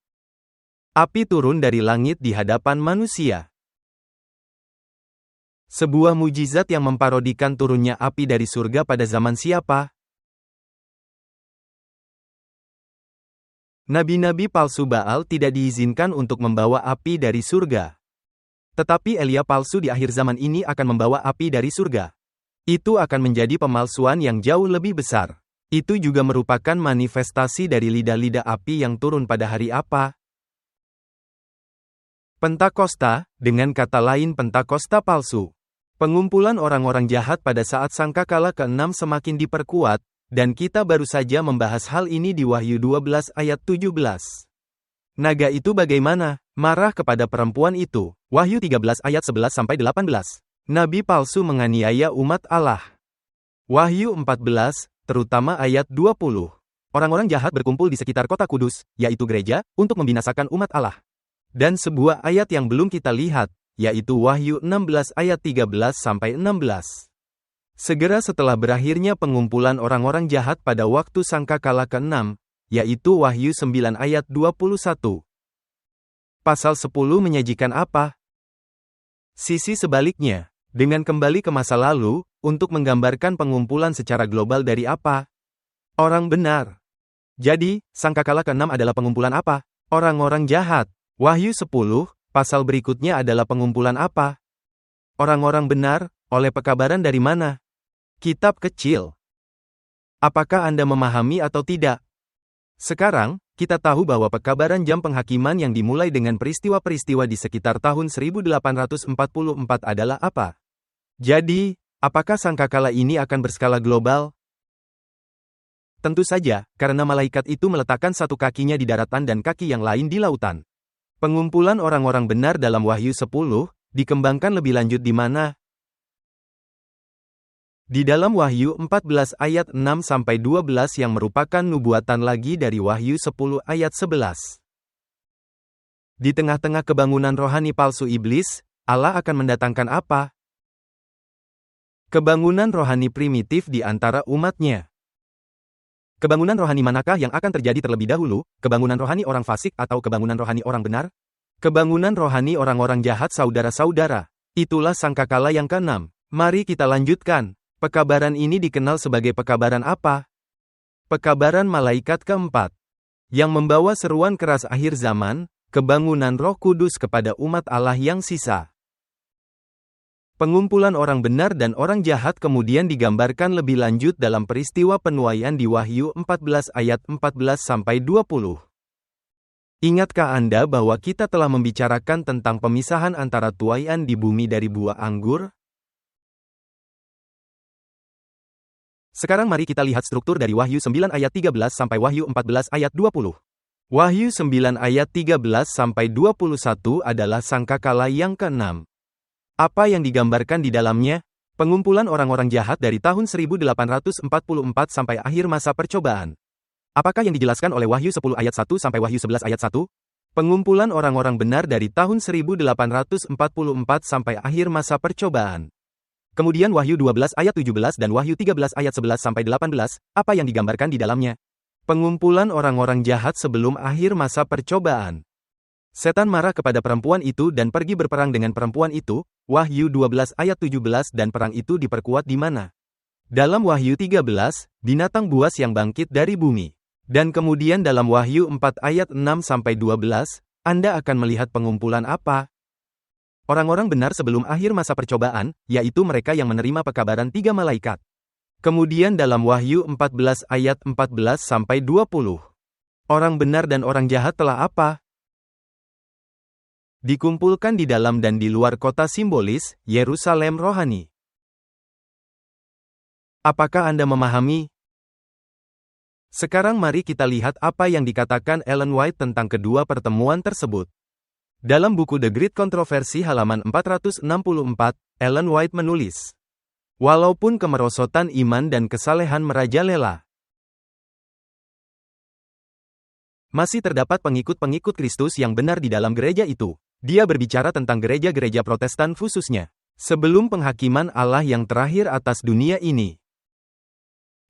Speaker 1: Api turun dari langit di hadapan manusia. Sebuah mujizat yang memparodikan turunnya api dari surga pada zaman siapa? Nabi-nabi palsu Baal tidak diizinkan untuk membawa api dari surga. Tetapi Elia palsu di akhir zaman ini akan membawa api dari surga. Itu akan menjadi pemalsuan yang jauh lebih besar. Itu juga merupakan manifestasi dari lidah-lidah api yang turun pada hari apa? Pentakosta, dengan kata lain Pentakosta palsu. Pengumpulan orang-orang jahat pada saat sangkakala ke-6 semakin diperkuat, dan kita baru saja membahas hal ini di Wahyu 12 ayat 17. Naga itu bagaimana? Marah kepada perempuan itu. Wahyu 13 ayat 11-18. Nabi palsu menganiaya umat Allah. Wahyu 14, terutama ayat 20. Orang-orang jahat berkumpul di sekitar kota kudus, yaitu gereja, untuk membinasakan umat Allah. Dan sebuah ayat yang belum kita lihat, yaitu Wahyu 16 ayat 13-16. Segera setelah berakhirnya pengumpulan orang-orang jahat pada waktu sangkakala ke-6, yaitu Wahyu 9 ayat 21. Pasal 10 menyajikan apa? Sisi sebaliknya, dengan kembali ke masa lalu, untuk menggambarkan pengumpulan secara global dari apa? Orang benar. Jadi, sangkakala ke-6 adalah pengumpulan apa? Orang-orang jahat. Wahyu 10, pasal berikutnya adalah pengumpulan apa? Orang-orang benar, oleh pekabaran dari mana? Kitab kecil. Apakah Anda memahami atau tidak? Sekarang, kita tahu bahwa pekabaran jam penghakiman yang dimulai dengan peristiwa-peristiwa di sekitar tahun 1844 adalah apa? Jadi, apakah sangkakala ini akan berskala global? Tentu saja, karena malaikat itu meletakkan satu kakinya di daratan dan kaki yang lain di lautan. Pengumpulan orang-orang benar dalam Wahyu 10, dikembangkan lebih lanjut di mana? Di dalam Wahyu 14 ayat 6-12 yang merupakan nubuatan lagi dari Wahyu 10 ayat 11. Di tengah-tengah kebangunan rohani palsu iblis, Allah akan mendatangkan apa? Kebangunan rohani primitif di antara umatnya. Kebangunan rohani manakah yang akan terjadi terlebih dahulu, kebangunan rohani orang fasik atau kebangunan rohani orang benar? Kebangunan rohani orang-orang jahat saudara-saudara. Itulah sangkakala yang keenam. Mari kita lanjutkan. Pekabaran ini dikenal sebagai pekabaran apa? Pekabaran malaikat keempat. Yang membawa seruan keras akhir zaman, kebangunan Roh Kudus kepada umat Allah yang sisa. Pengumpulan orang benar dan orang jahat kemudian digambarkan lebih lanjut dalam peristiwa penuaian di Wahyu 14 ayat 14-20. Ingatkah Anda bahwa kita telah membicarakan tentang pemisahan antara tuaian di bumi dari buah anggur? Sekarang mari kita lihat struktur dari Wahyu 9 ayat 13 sampai Wahyu 14 ayat 20. Wahyu 9 ayat 13 sampai 21 adalah sangkakala yang keenam. Apa yang digambarkan di dalamnya? Pengumpulan orang-orang jahat dari tahun 1844 sampai akhir masa percobaan. Apakah yang dijelaskan oleh Wahyu 10 ayat 1 sampai Wahyu 11 ayat 1? Pengumpulan orang-orang benar dari tahun 1844 sampai akhir masa percobaan. Kemudian Wahyu 12 ayat 17 dan Wahyu 13 ayat 11 sampai 18, apa yang digambarkan di dalamnya? Pengumpulan orang-orang jahat sebelum akhir masa percobaan. Setan marah kepada perempuan itu dan pergi berperang dengan perempuan itu, Wahyu 12 ayat 17 dan perang itu diperkuat di mana? Dalam Wahyu 13, binatang buas yang bangkit dari bumi. Dan kemudian dalam Wahyu 4 ayat 6 sampai 12, Anda akan melihat pengumpulan apa? Orang-orang benar sebelum akhir masa percobaan, yaitu mereka yang menerima pekabaran 3 malaikat. Kemudian dalam Wahyu 14 ayat 14 sampai 20. Orang benar dan orang jahat telah apa? Dikumpulkan di dalam dan di luar kota simbolis, Yerusalem rohani. Apakah Anda memahami? Sekarang mari kita lihat apa yang dikatakan Ellen White tentang kedua pertemuan tersebut. Dalam buku The Great Controversy halaman 464, Ellen White menulis, walaupun kemerosotan iman dan kesalehan merajalela, masih terdapat pengikut-pengikut Kristus yang benar di dalam gereja itu. Dia berbicara tentang gereja-gereja Protestan khususnya, sebelum penghakiman Allah yang terakhir atas dunia ini.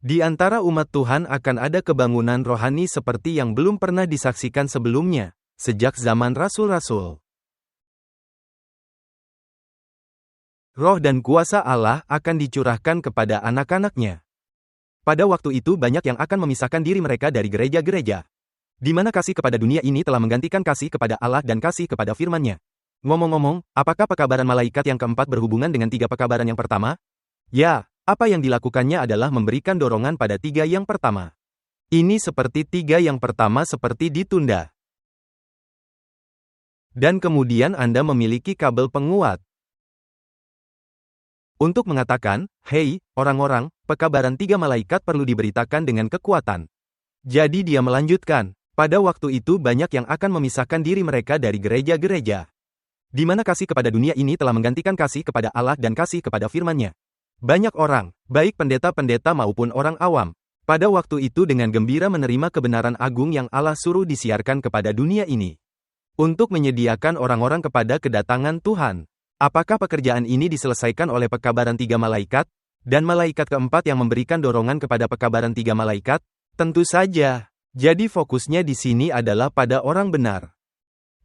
Speaker 1: Di antara umat Tuhan akan ada kebangunan rohani seperti yang belum pernah disaksikan sebelumnya, sejak zaman rasul-rasul. Roh dan kuasa Allah akan dicurahkan kepada anak-anaknya. Pada waktu itu banyak yang akan memisahkan diri mereka dari gereja-gereja, di mana kasih kepada dunia ini telah menggantikan kasih kepada Allah dan kasih kepada firman-Nya. Ngomong-ngomong, apakah pekabaran malaikat yang keempat berhubungan dengan 3 pekabaran yang pertama? Ya, apa yang dilakukannya adalah memberikan dorongan pada 3 yang pertama. Ini seperti 3 yang pertama seperti ditunda. Dan kemudian Anda memiliki kabel penguat. Untuk mengatakan, hei, orang-orang, pekabaran 3 malaikat perlu diberitakan dengan kekuatan. Jadi dia melanjutkan, pada waktu itu banyak yang akan memisahkan diri mereka dari gereja-gereja, di mana kasih kepada dunia ini telah menggantikan kasih kepada Allah dan kasih kepada firman-Nya. Banyak orang, baik pendeta-pendeta maupun orang awam, pada waktu itu dengan gembira menerima kebenaran agung yang Allah suruh disiarkan kepada dunia ini, untuk menyediakan orang-orang kepada kedatangan Tuhan. Apakah pekerjaan ini diselesaikan oleh pekabaran 3 malaikat, dan malaikat keempat yang memberikan dorongan kepada pekabaran 3 malaikat? Tentu saja. Jadi fokusnya di sini adalah pada orang benar.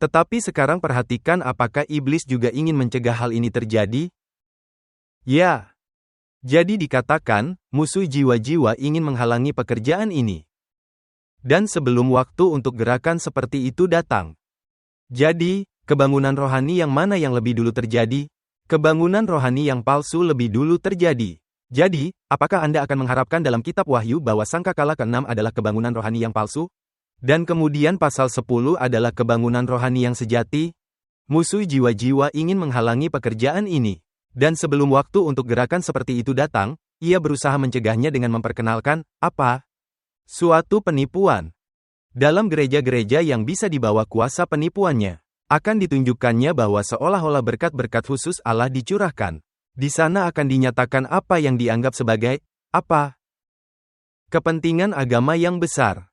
Speaker 1: Tetapi sekarang perhatikan apakah iblis juga ingin mencegah hal ini terjadi? Ya. Jadi dikatakan, musuh jiwa-jiwa ingin menghalangi pekerjaan ini. Dan sebelum waktu untuk gerakan seperti itu datang. Jadi, kebangunan rohani yang mana yang lebih dulu terjadi? Kebangunan rohani yang palsu lebih dulu terjadi. Jadi, apakah Anda akan mengharapkan dalam kitab Wahyu bahwa sangkakala ke-6 adalah kebangunan rohani yang palsu? Dan kemudian pasal 10 adalah kebangunan rohani yang sejati? Musuh jiwa-jiwa ingin menghalangi pekerjaan ini. Dan sebelum waktu untuk gerakan seperti itu datang, ia berusaha mencegahnya dengan memperkenalkan, apa? Suatu penipuan. Dalam gereja-gereja yang bisa dibawa kuasa penipuannya, akan ditunjukkannya bahwa seolah-olah berkat-berkat khusus Allah dicurahkan. Di sana akan dinyatakan apa yang dianggap sebagai, apa? Kepentingan agama yang besar.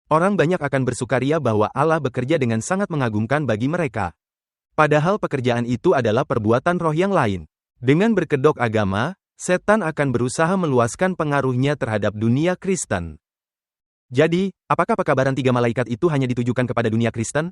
Speaker 1: Orang banyak akan bersukaria bahwa Allah bekerja dengan sangat mengagumkan bagi mereka. Padahal pekerjaan itu adalah perbuatan roh yang lain. Dengan berkedok agama, setan akan berusaha meluaskan pengaruhnya terhadap dunia Kristen. Jadi, apakah pekabaran 3 malaikat itu hanya ditujukan kepada dunia Kristen?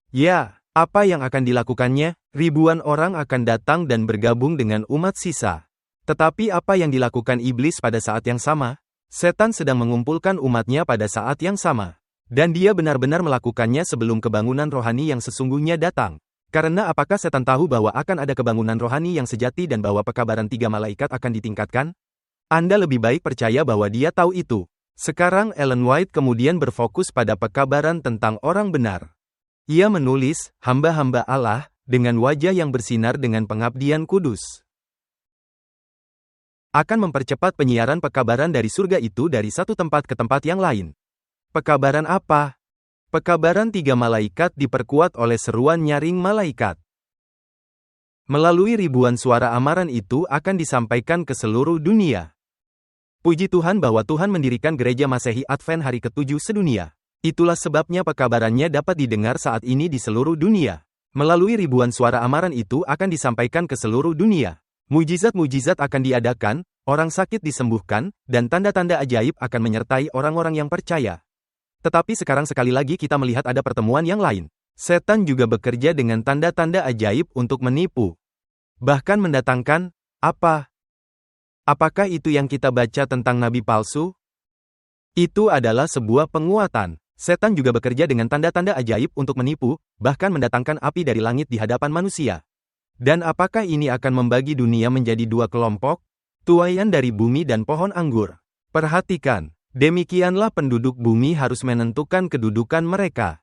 Speaker 1: Ya, apa yang akan dilakukannya? Ribuan orang akan datang dan bergabung dengan umat sisa. Tetapi apa yang dilakukan iblis pada saat yang sama? Setan sedang mengumpulkan umatnya pada saat yang sama. Dan dia benar-benar melakukannya sebelum kebangunan rohani yang sesungguhnya datang. Karena apakah setan tahu bahwa akan ada kebangunan rohani yang sejati dan bahwa pekabaran 3 malaikat akan ditingkatkan? Anda lebih baik percaya bahwa dia tahu itu. Sekarang Ellen White kemudian berfokus pada pekabaran tentang orang benar. Ia menulis, hamba-hamba Allah, dengan wajah yang bersinar dengan pengabdian kudus, akan mempercepat penyiaran pekabaran dari surga itu dari satu tempat ke tempat yang lain. Pekabaran apa? Pekabaran 3 malaikat diperkuat oleh seruan nyaring malaikat. Melalui ribuan suara amaran itu akan disampaikan ke seluruh dunia. Puji Tuhan bahwa Tuhan mendirikan gereja Masehi Advent hari ke-7 sedunia. Itulah sebabnya pekabarannya dapat didengar saat ini di seluruh dunia. Melalui ribuan suara amaran itu akan disampaikan ke seluruh dunia. Mujizat-mujizat akan diadakan, orang sakit disembuhkan, dan tanda-tanda ajaib akan menyertai orang-orang yang percaya. Tetapi sekarang sekali lagi kita melihat ada pertemuan yang lain. Setan juga bekerja dengan tanda-tanda ajaib untuk menipu. Bahkan mendatangkan, apa? Apakah itu yang kita baca tentang nabi palsu? Itu adalah sebuah penguatan. Setan juga bekerja dengan tanda-tanda ajaib untuk menipu, bahkan mendatangkan api dari langit di hadapan manusia. Dan apakah ini akan membagi dunia menjadi 2 kelompok? Tuaian dari bumi dan pohon anggur. Perhatikan, demikianlah penduduk bumi harus menentukan kedudukan mereka.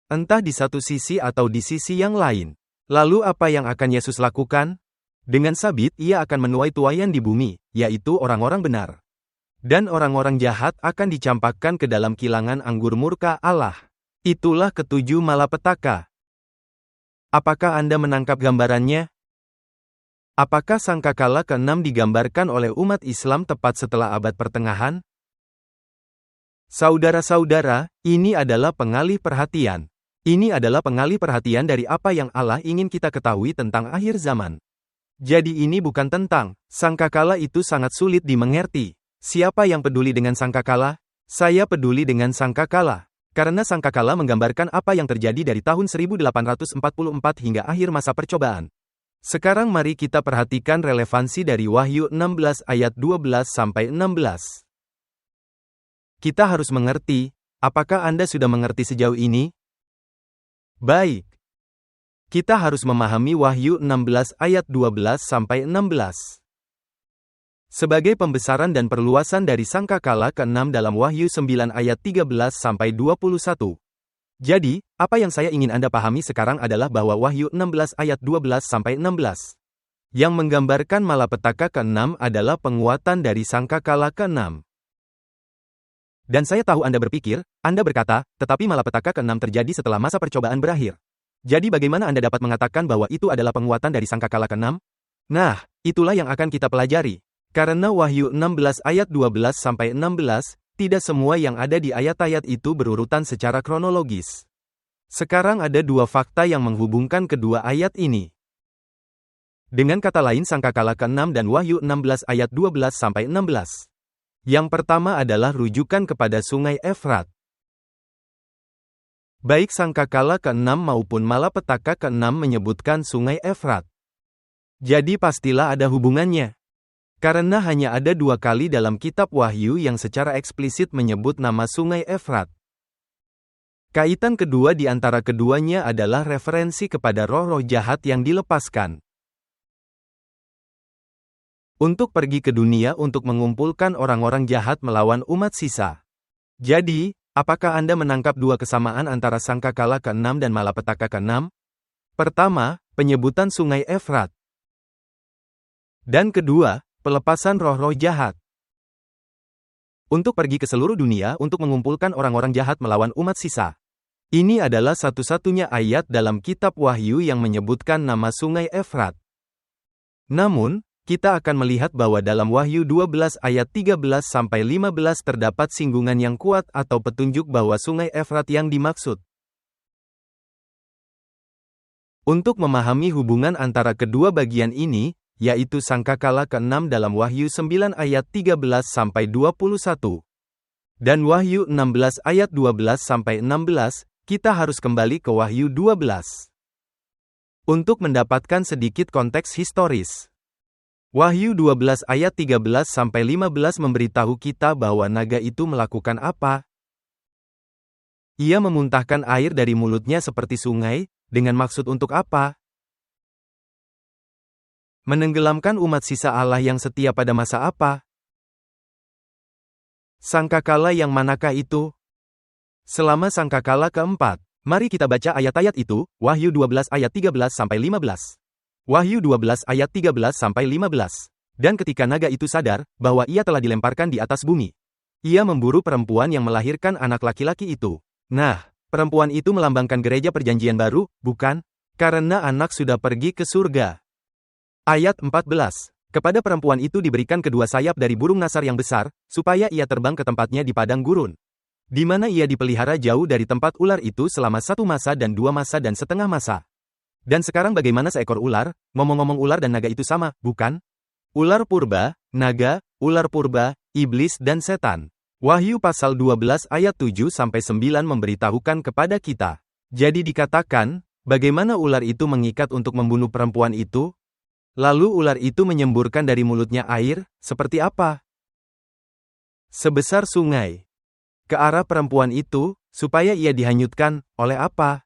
Speaker 1: Entah di satu sisi atau di sisi yang lain. Lalu apa yang akan Yesus lakukan? Dengan sabit ia akan menuai tuaian di bumi, yaitu orang-orang benar. Dan orang-orang jahat akan dicampakkan ke dalam kilangan anggur murka Allah. Itulah ke-7 malapetaka. Apakah Anda menangkap gambarannya? Apakah sangkakala ke-6 digambarkan oleh umat Islam tepat setelah abad pertengahan? Saudara-saudara, ini adalah pengalih perhatian. Ini adalah pengalih perhatian dari apa yang Allah ingin kita ketahui tentang akhir zaman. Jadi ini bukan tentang, sangkakala itu sangat sulit dimengerti. Siapa yang peduli dengan sangkakala? Saya peduli dengan sangkakala. Karena sangkakala menggambarkan apa yang terjadi dari tahun 1844 hingga akhir masa percobaan. Sekarang mari kita perhatikan relevansi dari Wahyu 16 ayat 12-16. Kita harus mengerti, apakah Anda sudah mengerti sejauh ini? Baik. Kita harus memahami Wahyu 16 ayat 12-16. Sebagai pembesaran dan perluasan dari sangkakala ke-6 dalam Wahyu 9 ayat 13-21. Jadi, apa yang saya ingin Anda pahami sekarang adalah bahwa Wahyu 16 ayat 12-16, yang menggambarkan malapetaka ke-6 adalah penguatan dari sangkakala ke-6. Dan saya tahu Anda berpikir, Anda berkata, tetapi malapetaka ke-6 terjadi setelah masa percobaan berakhir. Jadi bagaimana Anda dapat mengatakan bahwa itu adalah penguatan dari sangkakala ke-6? Nah, itulah yang akan kita pelajari. Karena Wahyu 16 ayat 12-16, tidak semua yang ada di ayat-ayat itu berurutan secara kronologis. Sekarang ada 2 fakta yang menghubungkan kedua ayat ini. Dengan kata lain sangkakala ke-6 dan Wahyu 16 ayat 12-16. Yang pertama adalah rujukan kepada sungai Efrat. Baik sangkakala ke-6 maupun malapetaka ke-6 menyebutkan sungai Efrat. Jadi pastilah ada hubungannya. Karena hanya ada 2 kali dalam kitab Wahyu yang secara eksplisit menyebut nama sungai Efrat. Kaitan kedua di antara keduanya adalah referensi kepada roh-roh jahat yang dilepaskan untuk pergi ke dunia untuk mengumpulkan orang-orang jahat melawan umat sisa. Jadi, apakah Anda menangkap 2 kesamaan antara sangkakala ke-6 dan malapetaka ke-6? Pertama, penyebutan sungai Efrat. Dan kedua, pelepasan roh-roh jahat untuk pergi ke seluruh dunia untuk mengumpulkan orang-orang jahat melawan umat sisa. Ini adalah satu-satunya ayat dalam kitab Wahyu yang menyebutkan nama sungai Efrat. Namun, kita akan melihat bahwa dalam Wahyu 12 ayat 13-15 terdapat singgungan yang kuat atau petunjuk bahwa sungai Efrat yang dimaksud. Untuk memahami hubungan antara kedua bagian ini, yaitu sangkakala ke-6 dalam Wahyu 9 ayat 13-21. Dan Wahyu 16 ayat 12-16, kita harus kembali ke Wahyu 12. Untuk mendapatkan sedikit konteks historis. Wahyu 12 ayat 13-15 memberitahu kita bahwa naga itu melakukan apa? Ia memuntahkan air dari mulutnya seperti sungai, dengan maksud untuk apa? Menenggelamkan umat sisa Allah yang setia pada masa apa? Sangkakala yang manakah itu? Selama sangkakala keempat. Mari kita baca ayat-ayat itu, Wahyu 12 ayat 13-15. Wahyu 12 ayat 13-15. Dan ketika naga itu sadar, bahwa ia telah dilemparkan di atas bumi. Ia memburu perempuan yang melahirkan anak laki-laki itu. Nah, perempuan itu melambangkan gereja perjanjian baru, bukan? Karena anak sudah pergi ke surga. Ayat 14. Kepada perempuan itu diberikan kedua sayap dari burung nasar yang besar, supaya ia terbang ke tempatnya di padang gurun. Di mana ia dipelihara jauh dari tempat ular itu selama 1 masa dan 2 masa dan setengah masa. Dan sekarang bagaimana seekor ular? Ngomong-ngomong ular dan naga itu sama, bukan? Ular purba, naga, ular purba, iblis dan setan. Wahyu pasal 12 ayat 7-9 memberitahukan kepada kita. Jadi dikatakan, bagaimana ular itu mengikat untuk membunuh perempuan itu? Lalu ular itu menyemburkan dari mulutnya air, seperti apa? Sebesar sungai. Ke arah perempuan itu, supaya ia dihanyutkan, oleh apa?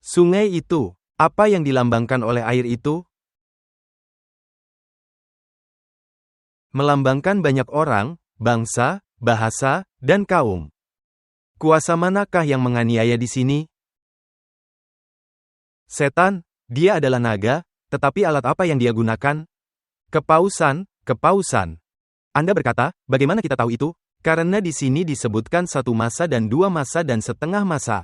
Speaker 1: Sungai itu, apa yang dilambangkan oleh air itu? Melambangkan banyak orang, bangsa, bahasa, dan kaum. Kuasa manakah yang menganiaya di sini? Setan, dia adalah naga, tetapi alat apa yang dia gunakan? Kepausan. Anda berkata, bagaimana kita tahu itu? Karena di sini disebutkan 1 masa dan 2 masa dan setengah masa.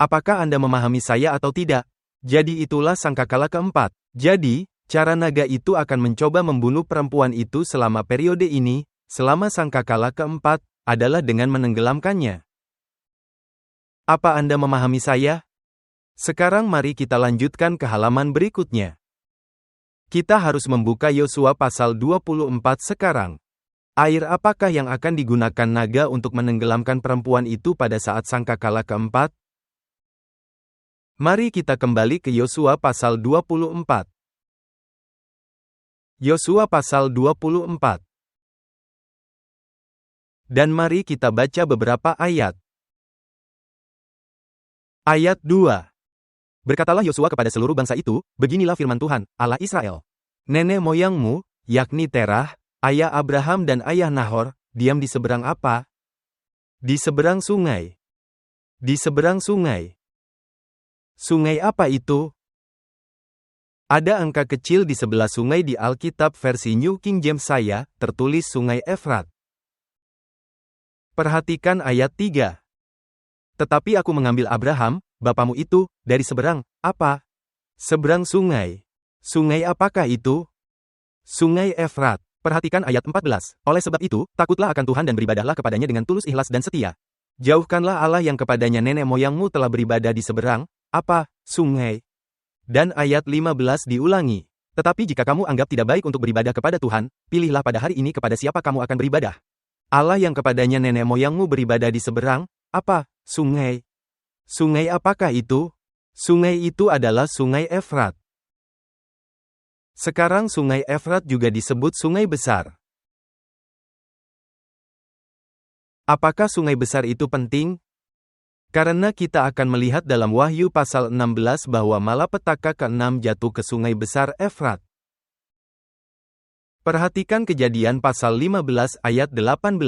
Speaker 1: Apakah Anda memahami saya atau tidak? Jadi itulah sangkakala keempat. Jadi, cara naga itu akan mencoba membunuh perempuan itu selama periode ini, selama sangkakala keempat, adalah dengan menenggelamkannya. Apa Anda memahami saya? Sekarang mari kita lanjutkan ke halaman berikutnya. Kita harus membuka Yosua pasal 24 sekarang. Air apakah yang akan digunakan naga untuk menenggelamkan perempuan itu pada saat sangkakala keempat? Mari kita kembali ke Yosua pasal 24. Yosua pasal 24. Dan mari kita baca beberapa ayat. Ayat 2. Berkatalah Yosua kepada seluruh bangsa itu, beginilah firman Tuhan, Allah Israel. Nenek moyangmu, yakni Terah, ayah Abraham dan ayah Nahor, diam di seberang apa? Di seberang sungai. Di seberang sungai. Sungai apa itu? Ada angka kecil di sebelah sungai di Alkitab versi New King James saya, tertulis Sungai Efrat. Perhatikan ayat 3. Tetapi aku mengambil Abraham, bapamu itu, dari seberang, apa? Seberang sungai. Sungai apakah itu? Sungai Efrat. Perhatikan ayat 14. Oleh sebab itu, takutlah akan Tuhan dan beribadahlah kepadanya dengan tulus ikhlas dan setia. Jauhkanlah Allah yang kepadanya nenek moyangmu telah beribadah di seberang, apa? Sungai. Dan ayat 15 diulangi. Tetapi jika kamu anggap tidak baik untuk beribadah kepada Tuhan, pilihlah pada hari ini kepada siapa kamu akan beribadah. Allah yang kepadanya nenek moyangmu beribadah di seberang, apa? Sungai. Sungai apakah itu? Sungai itu adalah Sungai Efrat. Sekarang Sungai Efrat juga disebut Sungai Besar. Apakah Sungai Besar itu penting? Karena kita akan melihat dalam Wahyu pasal 16 bahwa malapetaka ke-6 jatuh ke Sungai Besar Efrat. Perhatikan Kejadian pasal 15 ayat 18.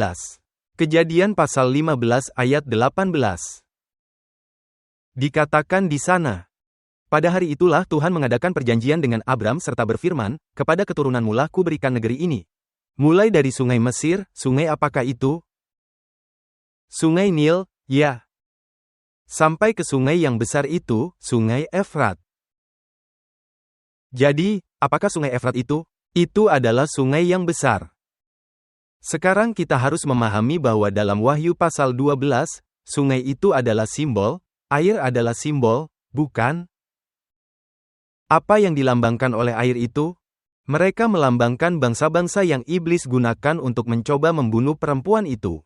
Speaker 1: Kejadian pasal 15 ayat 18. Dikatakan di sana, pada hari itulah Tuhan mengadakan perjanjian dengan Abram serta berfirman, kepada keturunanmu lah kuberikan negeri ini. Mulai dari sungai Mesir, sungai apakah itu? Sungai Nil, ya. Sampai ke sungai yang besar itu, Sungai Efrat. Jadi, apakah Sungai Efrat itu? Itu adalah sungai yang besar. Sekarang kita harus memahami bahwa dalam Wahyu pasal 12, sungai itu adalah simbol, air adalah simbol, bukan? Apa yang dilambangkan oleh air itu? Mereka melambangkan bangsa-bangsa yang iblis gunakan untuk mencoba membunuh perempuan itu.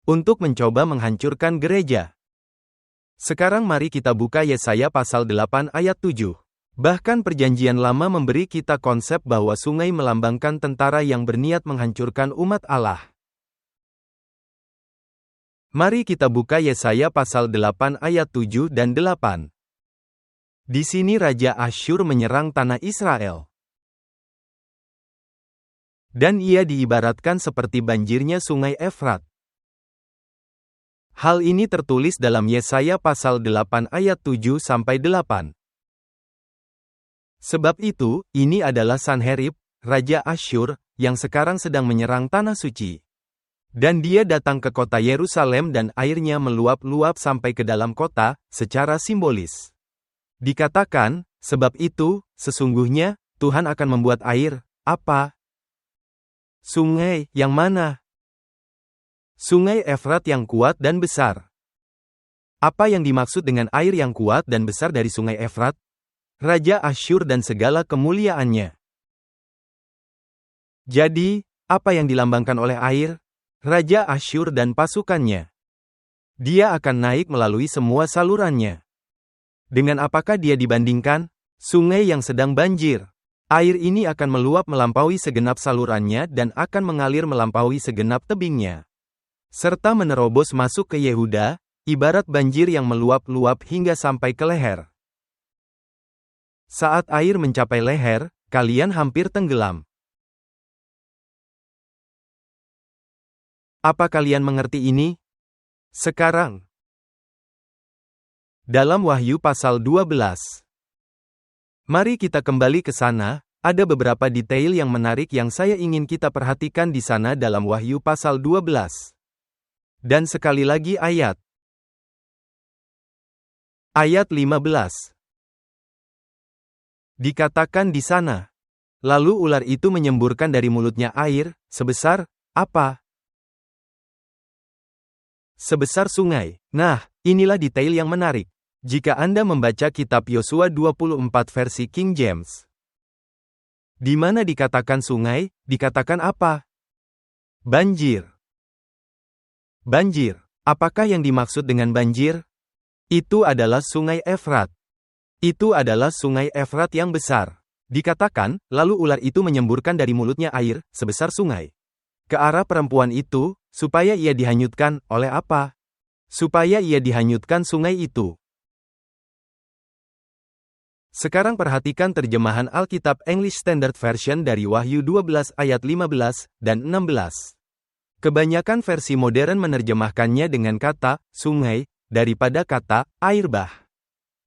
Speaker 1: untuk mencoba menghancurkan gereja. Sekarang mari kita buka Yesaya pasal 8 ayat 7. Bahkan Perjanjian Lama memberi kita konsep bahwa sungai melambangkan tentara yang berniat menghancurkan umat Allah. Mari kita buka Yesaya pasal 8 ayat 7 dan 8. Di sini Raja Asyur menyerang tanah Israel. Dan ia diibaratkan seperti banjirnya sungai Efrat. Hal ini tertulis dalam Yesaya pasal 8 ayat 7-8. Sebab itu, ini adalah Sanherib, Raja Asyur, yang sekarang sedang menyerang tanah suci. Dan dia datang ke kota Yerusalem dan airnya meluap-luap sampai ke dalam kota, secara simbolis. Dikatakan, sebab itu, sesungguhnya, Tuhan akan membuat air, apa? Sungai, yang mana? Sungai Efrat yang kuat dan besar. Apa yang dimaksud dengan air yang kuat dan besar dari sungai Efrat? Raja Asyur dan segala kemuliaannya. Jadi, apa yang dilambangkan oleh air? Raja Asyur dan pasukannya. Dia akan naik melalui semua salurannya. Dengan apakah dia dibandingkan? Sungai yang sedang banjir. Air ini akan meluap melampaui segenap salurannya dan akan mengalir melampaui segenap tebingnya. Serta menerobos masuk ke Yehuda, ibarat banjir yang meluap-luap hingga sampai ke leher. Saat air mencapai leher, kalian hampir tenggelam. Apa kalian mengerti ini? Sekarang, dalam Wahyu pasal 12. Mari kita kembali ke sana, ada beberapa detail yang menarik yang saya ingin kita perhatikan di sana dalam Wahyu pasal 12. Dan sekali lagi ayat 15. Dikatakan di sana, lalu ular itu menyemburkan dari mulutnya air, sebesar, apa? Sebesar sungai. Nah, inilah detail yang menarik. Jika Anda membaca kitab Yosua 24 versi King James, di mana dikatakan sungai, dikatakan apa? Banjir. Banjir. Apakah yang dimaksud dengan banjir? Itu adalah sungai Efrat. Itu adalah sungai Efrat yang besar. Dikatakan, lalu ular itu menyemburkan dari mulutnya air, sebesar sungai. Ke arah perempuan itu, supaya ia dihanyutkan, oleh apa? Supaya ia dihanyutkan sungai itu. Sekarang perhatikan terjemahan Alkitab English Standard Version dari Wahyu 12 ayat 15 dan 16. Kebanyakan versi modern menerjemahkannya dengan kata sungai daripada kata air bah.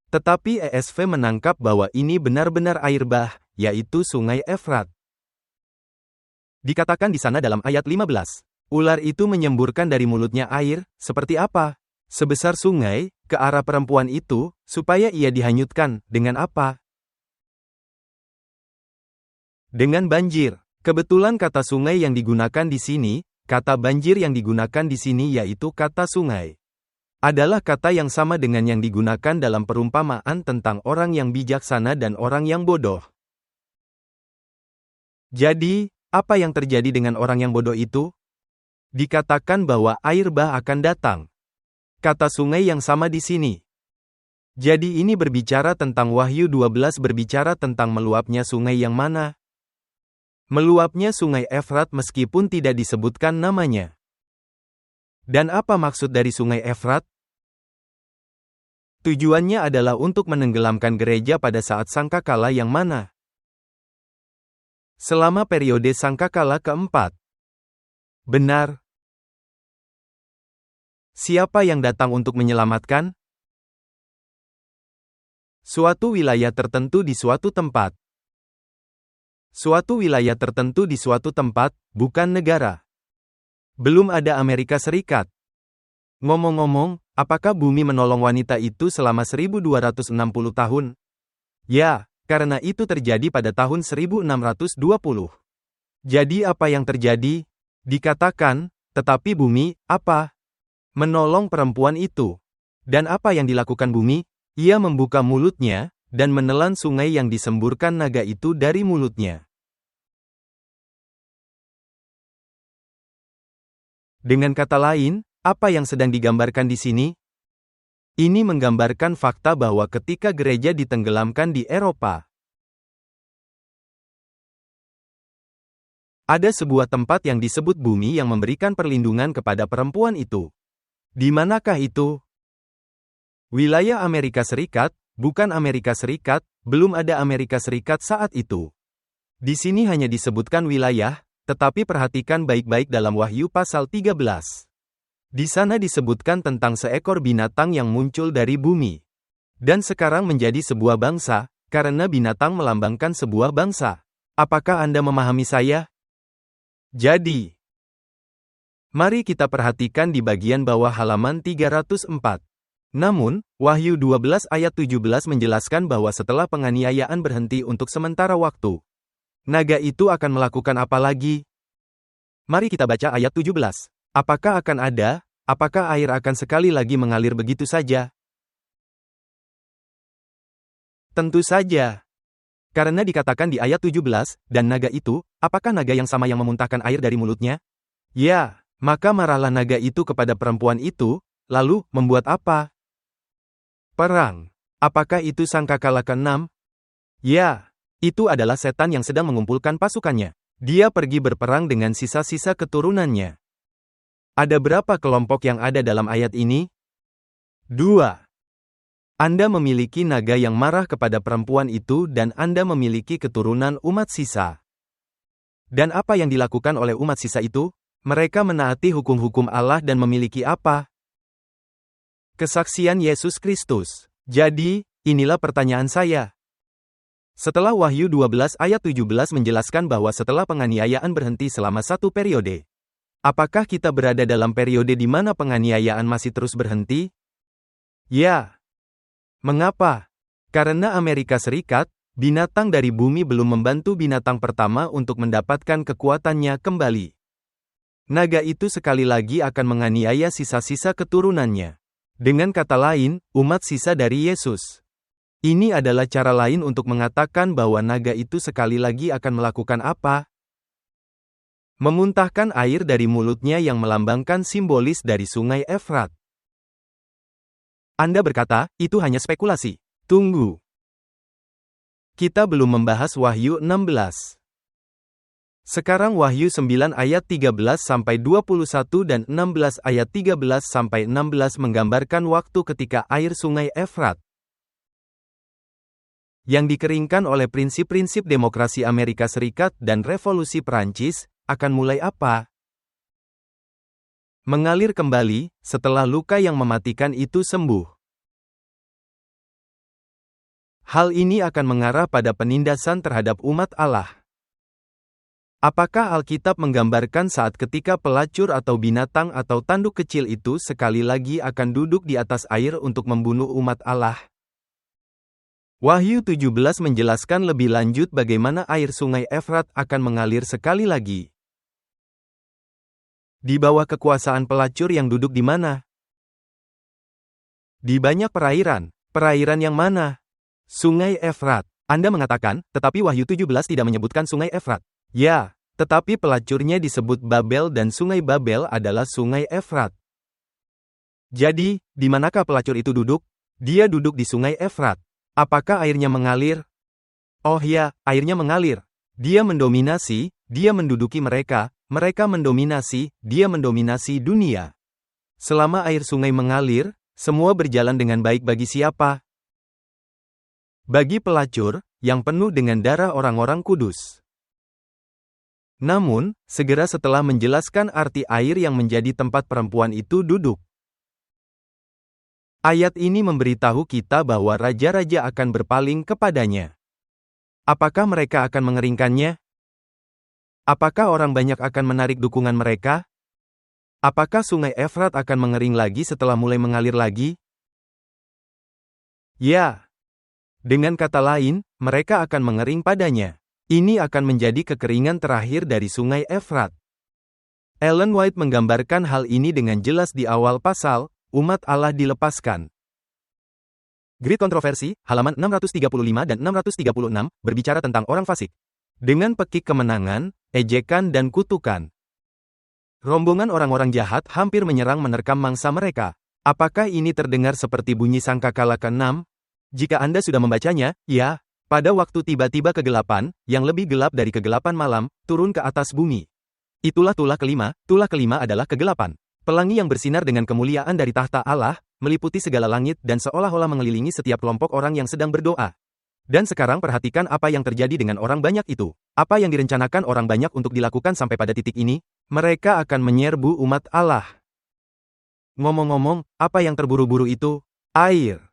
Speaker 1: Tetapi ESV menangkap bahwa ini benar-benar air bah, yaitu sungai Efrat. Dikatakan di sana dalam ayat 15, ular itu menyemburkan dari mulutnya air, seperti apa? Sebesar sungai, ke arah perempuan itu, supaya ia dihanyutkan, dengan apa? Dengan banjir. Kebetulan kata sungai yang digunakan di sini, kata banjir yang digunakan di sini yaitu kata sungai. Adalah kata yang sama dengan yang digunakan dalam perumpamaan tentang orang yang bijaksana dan orang yang bodoh. Jadi, apa yang terjadi dengan orang yang bodoh itu? Dikatakan bahwa air bah akan datang. Kata sungai yang sama di sini. Jadi ini berbicara tentang Wahyu 12 berbicara tentang meluapnya sungai yang mana? Meluapnya sungai Efrat meskipun tidak disebutkan namanya. Dan apa maksud dari sungai Efrat? Tujuannya adalah untuk menenggelamkan gereja pada saat sangkakala yang mana? Selama periode sangkakala keempat. Benar. Siapa yang datang untuk menyelamatkan? Suatu wilayah tertentu di suatu tempat. Suatu wilayah tertentu di suatu tempat, bukan negara. Belum ada Amerika Serikat. Ngomong-ngomong, apakah bumi menolong wanita itu selama 1260 tahun? Ya, karena itu terjadi pada tahun 1620. Jadi apa yang terjadi? Dikatakan, tetapi bumi, apa? Menolong perempuan itu. Dan apa yang dilakukan bumi? Ia membuka mulutnya, dan menelan sungai yang disemburkan naga itu dari mulutnya. Dengan kata lain, Apa yang sedang digambarkan di sini? Ini menggambarkan fakta bahwa ketika gereja ditenggelamkan di Eropa, ada sebuah tempat yang disebut bumi yang memberikan perlindungan kepada perempuan itu. Di manakah itu? Wilayah Amerika Serikat, bukan Amerika Serikat, belum ada Amerika Serikat saat itu. Di sini hanya disebutkan wilayah, tetapi perhatikan baik-baik dalam Wahyu pasal 13. Di sana disebutkan tentang seekor binatang yang muncul dari bumi. Dan sekarang menjadi sebuah bangsa, karena binatang melambangkan sebuah bangsa. Apakah Anda memahami saya? Jadi, mari kita perhatikan di bagian bawah halaman 304. Namun, Wahyu 12 ayat 17 menjelaskan bahwa setelah penganiayaan berhenti untuk sementara waktu, naga itu akan melakukan apa lagi? Mari kita baca ayat 17. Apakah air akan sekali lagi mengalir begitu saja? Tentu saja. Karena dikatakan di ayat 17, dan naga itu, apakah naga yang sama yang memuntahkan air dari mulutnya? Ya, maka marahlah naga itu kepada perempuan itu, lalu, membuat apa? Perang. Apakah itu sangkakala ke-6? Ya, itu adalah setan yang sedang mengumpulkan pasukannya. Dia pergi berperang dengan sisa-sisa keturunannya. Ada berapa kelompok yang ada dalam ayat ini? 2. Anda memiliki naga yang marah kepada perempuan itu dan Anda memiliki keturunan umat sisa. Dan apa yang dilakukan oleh umat sisa itu? Mereka menaati hukum-hukum Allah dan memiliki apa? Kesaksian Yesus Kristus. Jadi, inilah pertanyaan saya. Setelah Wahyu 12 ayat 17 menjelaskan bahwa setelah penganiayaan berhenti selama satu periode, apakah kita berada dalam periode di mana penganiayaan masih terus berhenti? Ya. Mengapa? Karena Amerika Serikat, binatang dari bumi belum membantu binatang pertama untuk mendapatkan kekuatannya kembali. Naga itu sekali lagi akan menganiaya sisa-sisa keturunannya. Dengan kata lain, umat sisa dari Yesus. Ini adalah cara lain untuk mengatakan bahwa naga itu sekali lagi akan melakukan apa? Memuntahkan air dari mulutnya yang melambangkan simbolis dari sungai Efrat. Anda berkata, itu hanya spekulasi. Tunggu. Kita belum membahas Wahyu 16. Sekarang Wahyu 9 ayat 13-21 dan 16 ayat 13-16 menggambarkan waktu ketika air sungai Efrat yang dikeringkan oleh prinsip-prinsip demokrasi Amerika Serikat dan revolusi Perancis, akan mulai apa? Mengalir kembali, setelah luka yang mematikan itu sembuh. Hal ini akan mengarah pada penindasan terhadap umat Allah. Apakah Alkitab menggambarkan saat ketika pelacur atau binatang atau tanduk kecil itu sekali lagi akan duduk di atas air untuk membunuh umat Allah? Wahyu 17 menjelaskan lebih lanjut bagaimana air sungai Efrat akan mengalir sekali lagi. Di bawah kekuasaan pelacur yang duduk di mana? Di banyak perairan. Perairan yang mana? Sungai Efrat. Anda mengatakan, tetapi Wahyu 17 tidak menyebutkan sungai Efrat. Ya, tetapi pelacurnya disebut Babel dan sungai Babel adalah sungai Efrat. Jadi, di manakah pelacur itu duduk? Dia duduk di sungai Efrat. Apakah airnya mengalir? Oh ya, airnya mengalir. Dia mendominasi, dia menduduki mereka. Mereka mendominasi, dia mendominasi dunia. Selama air sungai mengalir, semua berjalan dengan baik bagi siapa? Bagi pelacur, yang penuh dengan darah orang-orang kudus. Namun, segera setelah menjelaskan arti air yang menjadi tempat perempuan itu duduk, ayat ini memberitahu kita bahwa raja-raja akan berpaling kepadanya. Apakah mereka akan mengeringkannya? Apakah orang banyak akan menarik dukungan mereka? Apakah sungai Efrat akan mengering lagi setelah mulai mengalir lagi? Ya. Dengan kata lain, mereka akan mengering padanya. Ini akan menjadi kekeringan terakhir dari sungai Efrat. Ellen White menggambarkan hal ini dengan jelas di awal pasal, umat Allah dilepaskan. Great Kontroversi, halaman 635 dan 636, berbicara tentang orang fasik. Dengan pekik kemenangan, ejekan dan kutukan. Rombongan orang-orang jahat hampir menerkam mangsa mereka. Apakah ini terdengar seperti bunyi sangkakala ke-6? Jika Anda sudah membacanya, ya, pada waktu tiba-tiba kegelapan, yang lebih gelap dari kegelapan malam, turun ke atas bumi. Itulah tulah kelima adalah kegelapan. Pelangi yang bersinar dengan kemuliaan dari tahta Allah, meliputi segala langit dan seolah-olah mengelilingi setiap kelompok orang yang sedang berdoa. Dan sekarang perhatikan apa yang terjadi dengan orang banyak itu. Apa yang direncanakan orang banyak untuk dilakukan sampai pada titik ini? Mereka akan menyerbu umat Allah. Ngomong-ngomong, apa yang terburu-buru itu? Air.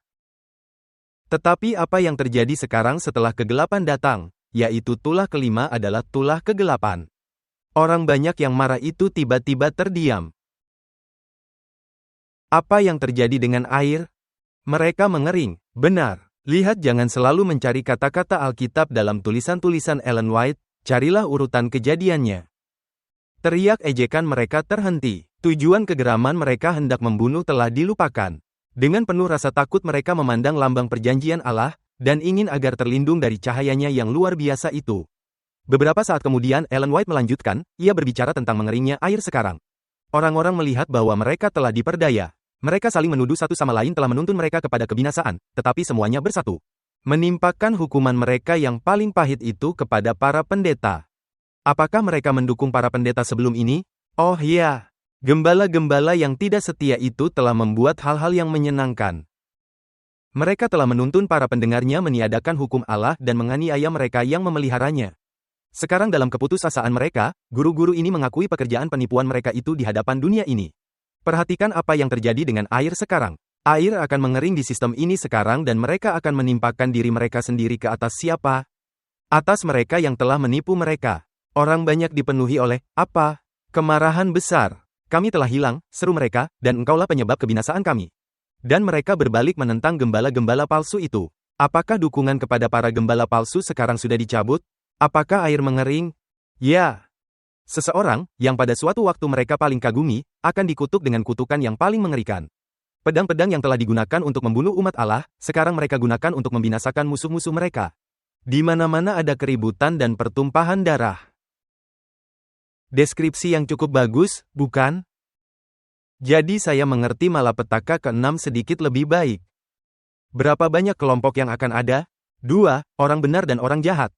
Speaker 1: Tetapi apa yang terjadi sekarang setelah kegelapan datang, yaitu tulah kelima adalah tulah kegelapan. Orang banyak yang marah itu tiba-tiba terdiam. Apa yang terjadi dengan air? Mereka mengering. Benar. Lihat, jangan selalu mencari kata-kata Alkitab dalam tulisan-tulisan Ellen White, carilah urutan kejadiannya. Teriak ejekan mereka terhenti. Tujuan kegeraman mereka hendak membunuh telah dilupakan. Dengan penuh rasa takut mereka memandang lambang perjanjian Allah, dan ingin agar terlindung dari cahayanya yang luar biasa itu. Beberapa saat kemudian Ellen White melanjutkan, ia berbicara tentang mengeringnya air sekarang. Orang-orang melihat bahwa mereka telah diperdaya. Mereka saling menuduh satu sama lain telah menuntun mereka kepada kebinasaan, tetapi semuanya bersatu. Menimpakan hukuman mereka yang paling pahit itu kepada para pendeta. Apakah mereka mendukung para pendeta sebelum ini? Oh ya, gembala-gembala yang tidak setia itu telah membuat hal-hal yang menyenangkan. Mereka telah menuntun para pendengarnya meniadakan hukum Allah dan menganiaya mereka yang memeliharanya. Sekarang dalam keputusasaan mereka, guru-guru ini mengakui pekerjaan penipuan mereka itu di hadapan dunia ini. Perhatikan apa yang terjadi dengan air sekarang. Air akan mengering di sistem ini sekarang dan mereka akan menimpakan diri mereka sendiri ke atas siapa? Atas mereka yang telah menipu mereka. Orang banyak dipenuhi oleh, apa? Kemarahan besar. Kami telah hilang, seru mereka, dan engkaulah penyebab kebinasaan kami. Dan mereka berbalik menentang gembala-gembala palsu itu. Apakah dukungan kepada para gembala palsu sekarang sudah dicabut? Apakah air mengering? Ya. Seseorang, yang pada suatu waktu mereka paling kagumi, akan dikutuk dengan kutukan yang paling mengerikan. Pedang-pedang yang telah digunakan untuk membunuh umat Allah, sekarang mereka gunakan untuk membinasakan musuh-musuh mereka. Di mana-mana ada keributan dan pertumpahan darah. Deskripsi yang cukup bagus, bukan? Jadi saya mengerti malapetaka ke-6 sedikit lebih baik. Berapa banyak kelompok yang akan ada? 2, orang benar dan orang jahat.